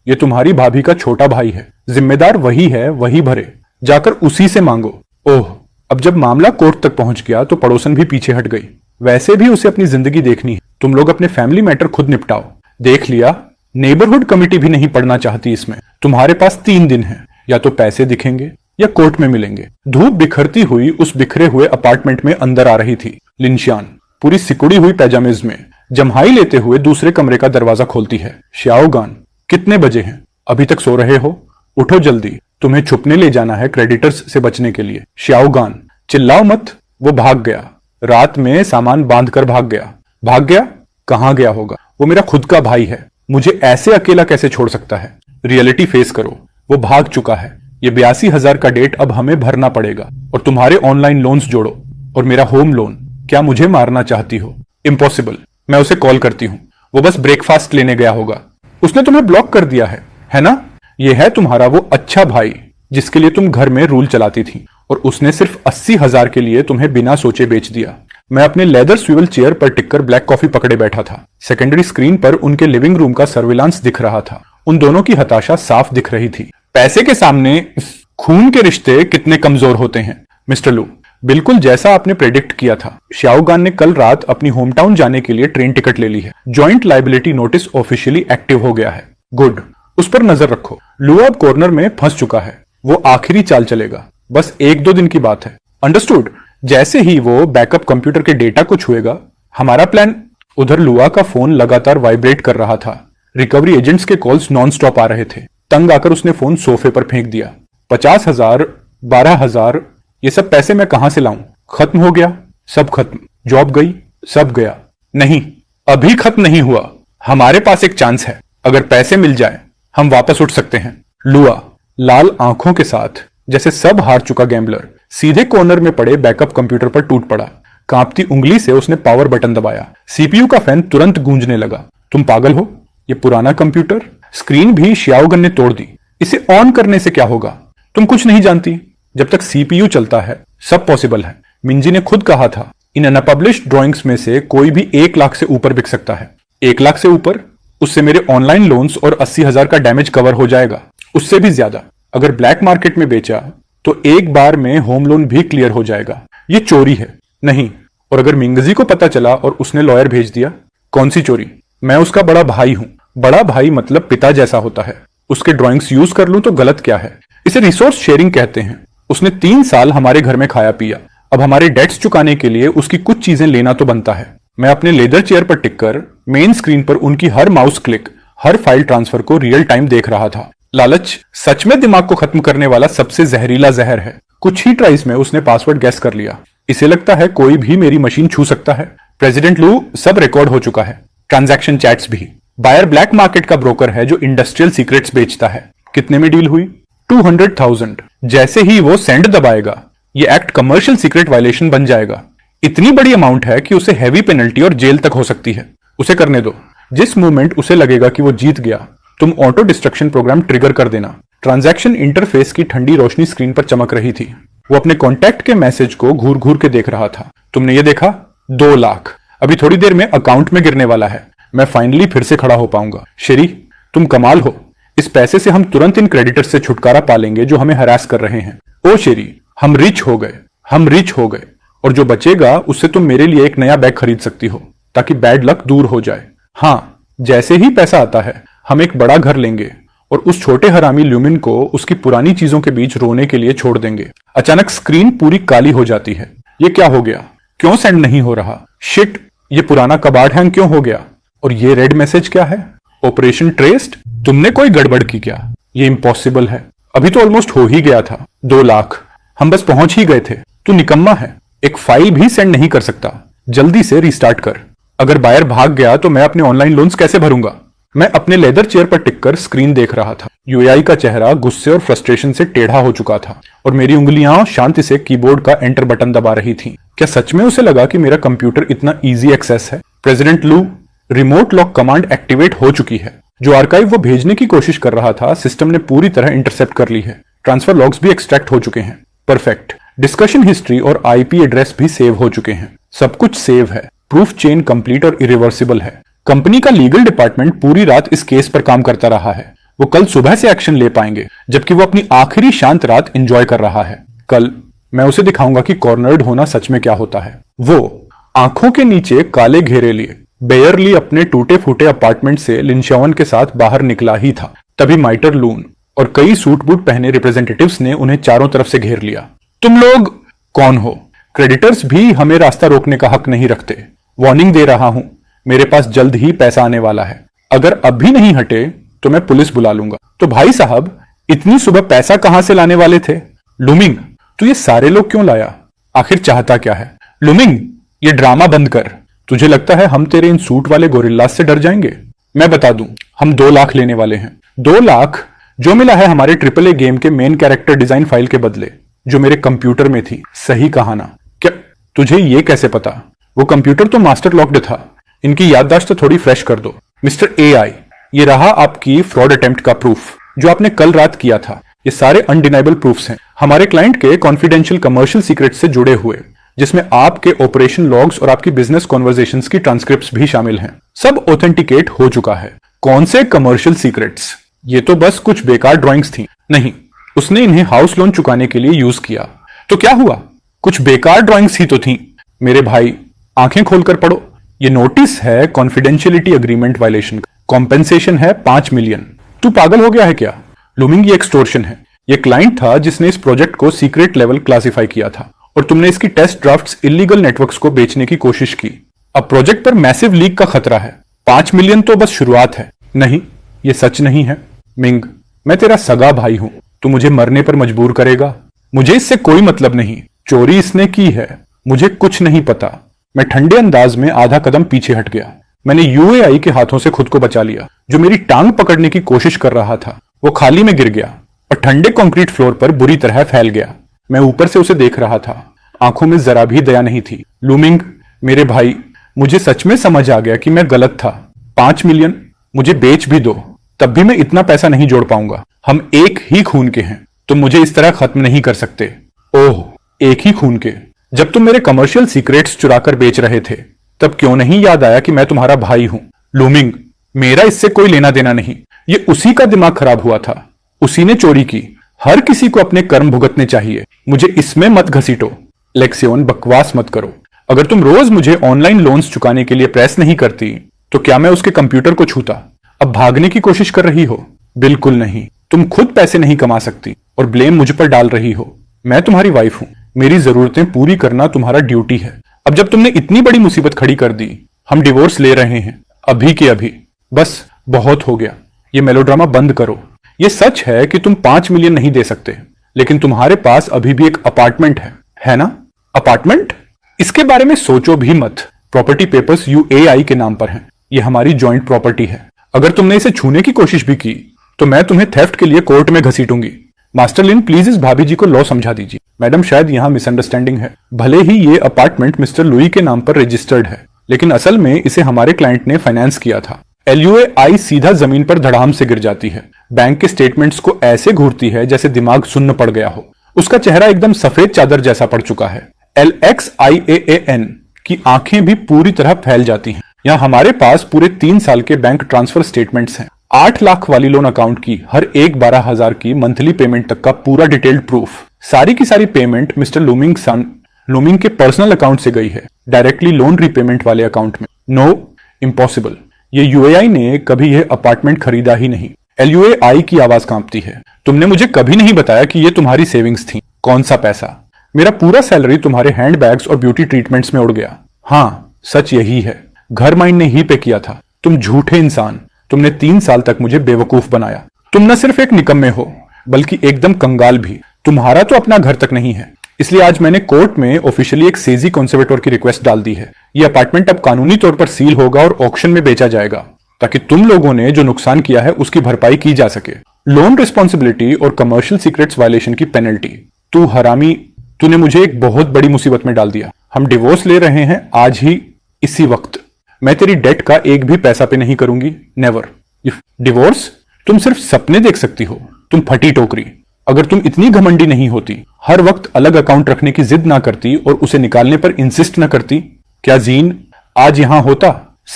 ये तुम्हारी भाभी का छोटा भाई है, जिम्मेदार वही है, वही भरे, जाकर उसी से मांगो। ओह, अब जब मामला कोर्ट तक पहुंच गया तो पड़ोसन भी पीछे हट गई। वैसे भी उसे अपनी जिंदगी देखनी है, तुम लोग अपने फैमिली मैटर खुद निपटाओ। देख लिया, नेबरहुड कमिटी भी नहीं पढ़ना चाहती इसमें। तुम्हारे पास 3 दिन है, या तो पैसे दिखेंगे या कोर्ट में मिलेंगे। धूप बिखरती हुई उस बिखरे हुए अपार्टमेंट में अंदर आ रही थी। लिनशियान पूरी सिकुड़ी हुई पैजामेज में जम्हाई लेते हुए दूसरे कमरे का दरवाजा खोलती है। श्याओगान, कितने बजे हैं? अभी तक सो रहे हो? उठो जल्दी, तुम्हें छुपने ले जाना है क्रेडिटर्स से बचने के लिए। श्याओगान, चिल्लाओ मत। वो भाग गया, रात में सामान बांध कर भाग गया। भाग गया? कहां गया होगा? वो मेरा खुद का भाई है, मुझे ऐसे अकेला कैसे छोड़ सकता है? रियलिटी फेस करो, वो भाग चुका है। ये 82,000 का डेट अब हमें भरना पड़ेगा, और तुम्हारे ऑनलाइन लोन्स जोड़ो, और मेरा होम लोन। क्या मुझे मारना चाहती हो? इम्पॉसिबल। मैं उसे कॉल करती हूँ, वो बस ब्रेकफास्ट लेने गया होगा। उसने तुम्हें ब्लॉक कर दिया है ना? ये है तुम्हारा वो अच्छा भाई जिसके लिए तुम घर में रूल चलाती थी, और उसने सिर्फ 80,000 के लिए तुम्हें बिना सोचे बेच दिया। मैं अपने लेदर स्विवल चेयर पर टिककर ब्लैक कॉफी पकड़े बैठा था। सेकेंडरी स्क्रीन पर उनके लिविंग रूम का सर्विलांस दिख रहा था। उन दोनों की हताशा साफ दिख रही थी। पैसे के सामने खून के रिश्ते कितने कमजोर होते हैं। मिस्टर लू, बिल्कुल जैसा आपने प्रेडिक्ट किया था, श्याओगान ने कल रात अपनी होम टाउन जाने के लिए ट्रेन टिकट ले ली है। Joint liability notice officially active हो गया है। गुड, उस पर नजर रखो। लू अब कॉर्नर में फंस चुका है, वो आखिरी चाल चलेगा। बस 1-2 दिन की बात है। अंडरस्टूड। जैसे ही वो बैकअप कंप्यूटर के डेटा को छुएगा, हमारा प्लान। उधर लुआ का फोन लगातार वाइब्रेट कर रहा था। रिकवरी एजेंट्स के कॉल्स नॉन स्टॉप आ रहे थे। तंग आकर उसने फोन सोफे पर फेंक दिया। 50,000, 12,000, ये सब पैसे मैं कहां से लाऊं? खत्म हो गया, सब खत्म। जॉब गई, सब गया। नहीं, अभी खत्म नहीं हुआ। हमारे पास एक चांस है। अगर पैसे मिल जाए, हम वापस उठ सकते हैं। लुआ लाल आंखों के साथ, जैसे सब हार चुका गैम्बलर, सीधे कॉर्नर में पड़े बैकअप कंप्यूटर पर टूट पड़ा। कांपती उंगली से उसने पावर बटन दबाया। सीपीयू का फैन तुरंत गूंजने लगा। तुम पागल हो? ये पुराना कंप्यूटर, स्क्रीन भी श्याओगन ने तोड़ दी। इसे ऑन करने से क्या होगा? तुम कुछ नहीं जानती। जब तक सीपीयू चलता है, सब पॉसिबल है। मिंजी ने खुद कहा था, इन अनपब्लिश्ड ड्राइंग्स में से कोई भी 1 लाख से ऊपर बिक सकता है। 1 लाख से ऊपर? उससे मेरे ऑनलाइन लोन्स और 80,000 का डैमेज कवर हो जाएगा। उससे भी ज्यादा। अगर ब्लैक मार्केट में बेचा तो एक बार में होम लोन भी क्लियर हो जाएगा। ये चोरी है। नहीं। और अगर मिंगजी को पता चला और उसने लॉयर भेज दिया? कौन सी चोरी? मैं उसका बड़ा भाई हूं। बड़ा भाई मतलब पिता जैसा होता है। उसके ड्राइंग्स यूज कर लूं तो गलत क्या है? इसे रिसोर्स शेयरिंग कहते हैं। उसने 3 साल हमारे घर में खाया पिया। अब हमारे डेट्स चुकाने के लिए उसकी कुछ चीजें लेना तो बनता है। मैं अपने लेदर चेयर पर टिककर मेन स्क्रीन पर उनकी हर माउस क्लिक, हर फाइल ट्रांसफर को रियल टाइम देख रहा था। लालच सच में दिमाग को खत्म करने वाला सबसे जहरीला जहर है। कुछ ही ट्राइज में उसने पासवर्ड गैस कर लिया। इसे लगता है कोई भी मेरी मशीन छू सकता है। प्रेसिडेंट लू, सब रिकॉर्ड हो चुका है, ट्रांजैक्शन चैट्स भी। बायर ब्लैक मार्केट का ब्रोकर है जो इंडस्ट्रियल सीक्रेट्स बेचता है। कितने में डील हुई? 200,000। जैसे ही वो सेंड दबाएगा, ये एक्ट कमर्शियल सीक्रेट वायलेशन बन जाएगा। इतनी बड़ी अमाउंट है कि उसे हैवी पेनल्टी और जेल तक हो सकती है। उसे करने दो। जिस मोमेंट उसे लगेगा कि वो जीत गया, तुम ऑटो डिस्ट्रक्शन प्रोग्राम ट्रिगर कर देना। ट्रांजैक्शन इंटरफेस की ठंडी रोशनी स्क्रीन पर चमक रही थी। वो अपने कॉन्टैक्ट के मैसेज को घूर घूर के देख रहा था। तुमने ये देखा? 2 लाख अभी थोड़ी देर में अकाउंट में गिरने वाला है। मैं फाइनली फिर से खड़ा हो पाऊंगा। शेरी, तुम कमाल हो। इस पैसे से हम तुरंत इन क्रेडिटर्स से छुटकारा पा लेंगे जो हमें हरास कर रहे हैं। ओ शेरी, हम रिच हो गए, हम रिच हो गए। और जो बचेगा उससे तुम मेरे लिए एक नया बैग खरीद सकती हो, ताकि बैड लक दूर हो जाए। हाँ, जैसे ही पैसा आता है, हम एक बड़ा घर लेंगे और उस छोटे हरामी ल्यूमिन को उसकी पुरानी चीजों के बीच रोने के लिए छोड़ देंगे। अचानक स्क्रीन पूरी काली हो जाती है। ये क्या हो गया? क्यों सेंड नहीं हो रहा? शिट, ये पुराना कबाड़ हैंग क्यों हो गया? और ये रेड मैसेज क्या है? Operation traced? तुमने कोई गड़बड़ की क्या? ये इम्पॉसिबल है। अभी तो ऑलमोस्ट हो ही गया था। 2 लाख, हम बस पहुंच ही गए थे। तू निकम्मा है, एक फाइल भी सेंड नहीं कर सकता। जल्दी से रीस्टार्ट कर। अगर बायर भाग गया तो मैं अपने ऑनलाइन लोन्स कैसे भरूंगा? मैं अपने लेदर चेयर पर टिककर स्क्रीन देख रहा था। यूएआई का चेहरा गुस्से और फ्रस्ट्रेशन से टेढ़ा हो चुका था और मेरी उंगलियां शांति से कीबोर्ड का एंटर बटन दबा रही थीं। क्या सच में उसे लगा कि मेरा कंप्यूटर इतना इजी एक्सेस है? प्रेसिडेंट लू, रिमोट लॉक कमांड एक्टिवेट हो चुकी है। जो आर्काइव वो भेजने की कोशिश कर रहा था, सिस्टम ने पूरी तरह इंटरसेप्ट कर ली है। ट्रांसफर लॉग्स भी एक्सट्रैक्ट हो चुके हैं। परफेक्ट। डिस्कशन हिस्ट्री और आईपी एड्रेस भी सेव हो चुके हैं। सब कुछ सेव है। प्रूफ चेन कंप्लीट और इरिवर्सिबल है। कंपनी का लीगल डिपार्टमेंट पूरी रात इस केस पर काम करता रहा है। वो कल सुबह से एक्शन ले पाएंगे, जबकि वो अपनी आखिरी शांत रात एंजॉय कर रहा है। कल मैं उसे दिखाऊंगा कि कॉर्नर्ड होना सच में क्या होता है। वो आंखों के नीचे काले घेरे लिए बेयरली अपने टूटे फूटे अपार्टमेंट से लिंशावन के साथ बाहर निकला ही था, तभी माइटर लून और कई सूट बूट पहने रिप्रेजेंटेटिव्स ने उन्हें चारों तरफ से घेर लिया। तुम लोग कौन हो? क्रेडिटर्स भी हमें रास्ता रोकने का हक नहीं रखते। वार्निंग दे रहा हूं, मेरे पास जल्द ही पैसा आने वाला है। अगर अब भी नहीं हटे तो मैं पुलिस बुला लूंगा। तो भाई साहब, इतनी सुबह पैसा कहां से लाने वाले थे? लुमिंग, तू ये सारे लोग क्यों लाया? आखिर चाहता क्या है? लुमिंग, ये ड्रामा बंद कर। तुझे लगता है हम तेरे इन सूट वाले गोरिल्लास से डर जाएंगे? मैं बता दूं, हम 2 लाख लेने वाले हैं। 2 लाख जो मिला है हमारे AAA गेम के मेन कैरेक्टर डिजाइन फाइल के बदले, जो मेरे कंप्यूटर में थी। सही कहा ना? क्या तुझे ये कैसे पता? वो कंप्यूटर तो मास्टर लॉक्ड था। इनकी याददाश्त तो थोड़ी फ्रेश कर दो। मिस्टर AI, ये रहा आपकी फ्रॉड अटेम्प्ट का प्रूफ जो आपने कल रात किया था। ये सारे अनडिनाइबल प्रूफ्स हैं, हमारे क्लाइंट के कॉन्फिडेंशियल कमर्शियल सीक्रेट से जुड़े हुए, जिसमें आपके ऑपरेशन लॉग्स और आपकी बिजनेस कॉन्वर्सेशंस की ट्रांसक्रिप्ट्स भी शामिल हैं। सब ऑथेंटिकेट हो चुका है। कौन से कमर्शियल सीक्रेट्स? ये तो बस कुछ बेकार ड्राइंग्स थी। नहीं, उसने इन्हें हाउस लोन चुकाने के लिए यूज किया। तो क्या हुआ? कुछ बेकार ड्राइंग्स ही तो थी। मेरे भाई, आंखें खोलकर पढ़ो। ये नोटिस है कॉन्फिडेंशियलिटी अग्रीमेंट वायलेशन का। कॉम्पेंसेशन है 5 मिलियन। तू पागल हो गया है क्या? लुमिंग, ये एक्सटोर्शन है। ये क्लाइंट था जिसने इस प्रोजेक्ट को सीक्रेट लेवल क्लासिफाई किया था और तुमने इसकी टेस्ट ड्राफ्ट्स इलीगल नेटवर्क्स को बेचने की कोशिश की। अब प्रोजेक्ट पर मैसिव लीक का खतरा है। 5 मिलियन तो बस शुरुआत है। नहीं, ये सच नहीं है। मिंग, मैं तेरा सगा भाई हूं। तू मुझे मरने पर मजबूर करेगा? मुझे इससे कोई मतलब नहीं। चोरी इसने की है, मुझे कुछ नहीं पता। मैं ठंडे अंदाज में आधा कदम पीछे हट गया। मैंने UAI के हाथों से खुद को बचा लिया। जो मेरी टांग पकड़ने की कोशिश कर रहा था वो खाली में गिर गया और ठंडे कंक्रीट फ्लोर पर बुरी तरह फैल गया। मैं ऊपर से उसे देख रहा था, आंखों में जरा भी दया नहीं थी। लुमिंग, मेरे भाई, मुझे सच में समझ आ गया कि मैं गलत था। 5 मिलियन मुझे बेच भी दो, तब भी मैं इतना पैसा नहीं जोड़ पाऊंगा। हम एक ही खून के हैं, तुम मुझे इस तरह खत्म नहीं कर सकते। ओह, एक ही खून के? जब तुम मेरे कमर्शियल सीक्रेट्स चुराकर बेच रहे थे, तब क्यों नहीं याद आया कि मैं तुम्हारा भाई हूं? लुमिंग, मेरा इससे कोई लेना देना नहीं। ये उसी का दिमाग खराब हुआ था, उसी ने चोरी की। हर किसी को अपने कर्म भुगतने चाहिए, मुझे इसमें मत घसीटो। लेक्सियोन, बकवास मत करो। अगर तुम रोज मुझे ऑनलाइन लोन्स चुकाने के लिए प्रेस नहीं करती तो क्या मैं उसके कंप्यूटर को छूता? अब भागने की कोशिश कर रही हो? बिल्कुल नहीं। तुम खुद पैसे नहीं कमा सकती और ब्लेम मुझ पर डाल रही हो। मैं तुम्हारी वाइफ हूं, मेरी जरूरतें पूरी करना तुम्हारा ड्यूटी है। अब जब तुमने इतनी बड़ी मुसीबत खड़ी कर दी, हम डिवोर्स ले रहे हैं अभी के अभी। बस बहुत हो गया, ये मेलोड्रामा बंद करो। ये सच है कि तुम 5 मिलियन नहीं दे सकते, लेकिन तुम्हारे पास अभी भी एक अपार्टमेंट है ना? अपार्टमेंट? इसके बारे में सोचो भी मत। प्रॉपर्टी पेपर्स UAI के नाम पर हैं। ये हमारी जॉइंट प्रॉपर्टी है। अगर तुमने इसे छूने की कोशिश भी की तो मैं तुम्हें थेफ्ट के लिए कोर्ट में घसीटूंगी। मास्टर लिन, प्लीज इस भाभी जी को लॉ समझा दीजिए। मैडम, शायद यहाँ मिसअंडरस्टैंडिंग है। भले ही ये अपार्टमेंट मिस्टर लुई के नाम पर रजिस्टर्ड है, लेकिन असल में इसे हमारे क्लाइंट ने फाइनेंस किया था। LUAI सीधा जमीन पर धड़ाम से गिर जाती है। बैंक के स्टेटमेंट्स को ऐसे घूरती है जैसे दिमाग सुन्न पड़ गया हो। उसका चेहरा एकदम सफेद चादर जैसा पड़ चुका है। LXIAAN की आंखें भी पूरी तरह फैल जाती हैं। यहाँ हमारे पास पूरे 3 साल के बैंक ट्रांसफर स्टेटमेंट्स हैं। 8 लाख वाली लोन अकाउंट की हर एक 12,000 की मंथली पेमेंट तक का पूरा डिटेल्ड प्रूफ। सारी की सारी पेमेंट मिस्टर लुमिंग के पर्सनल अकाउंट से गई है, डायरेक्टली लोन रीपेमेंट वाले अकाउंट में। No, impossible. ये UAI ने कभी यह अपार्टमेंट खरीदा ही नहीं। LUAI की आवाज कांपती है। तुमने मुझे कभी नहीं बताया कि ये तुम्हारी सेविंग्स थी। कौन सा पैसा? मेरा पूरा सैलरी तुम्हारे हैंडबैग्स और ब्यूटी ट्रीटमेंट्स में उड़ गया। हाँ, सच यही है। घर माइन ने ही पे किया था। तुम झूठे इंसान। तुमने 3 साल तक मुझे बेवकूफ बनाया। तुम न सिर्फ एक निकम्मे हो, बल्कि एकदम कंगाल भी। तुम्हारा तो अपना घर तक नहीं है, इसलिए आज मैंने कोर्ट में ऑफिशियली एक सेजी कंजर्वेटर की रिक्वेस्ट डाल दी है। ये अपार्टमेंट अब कानूनी तौर पर सील होगा और ऑक्शन में बेचा जाएगा, ताकि तुम लोगों ने जो नुकसान किया है उसकी भरपाई की जा सके। लोन रिस्पॉन्सिबिलिटी और कमर्शियल सीक्रेट्स वायलेशन की पेनल्टी। तू हरामी, तूने मुझे एक बहुत बड़ी मुसीबत में डाल दिया। हम डिवोर्स ले रहे हैं आज ही, इसी वक्त। मैं तेरी डेट का एक भी पैसा पे नहीं करूंगी, नेवर। डिवोर्स? तुम सिर्फ सपने देख सकती हो, तुम फटी टोकरी। अगर तुम इतनी घमंडी नहीं होती, हर वक्त अलग अकाउंट रखने की जिद ना करती और उसे निकालने पर इंसिस्ट ना करती, क्या जीन आज यहां होता?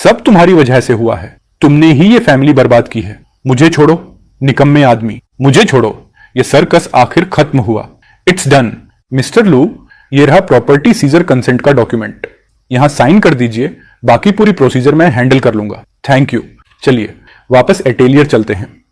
सब तुम्हारी वजह से हुआ है। तुमने ही ये फैमिली बर्बाद की है। मुझे छोड़ो निकम्मे आदमी, मुझे छोड़ो। ये सर्कस आखिर खत्म हुआ। It's done. मिस्टर लू, ये रहा प्रॉपर्टी सीजर कंसेंट का डॉक्यूमेंट। यहां साइन कर दीजिए, बाकी पूरी प्रोसीजर मैं हैंडल कर लूंगा। Thank you. चलिए वापस एटेलियर चलते हैं।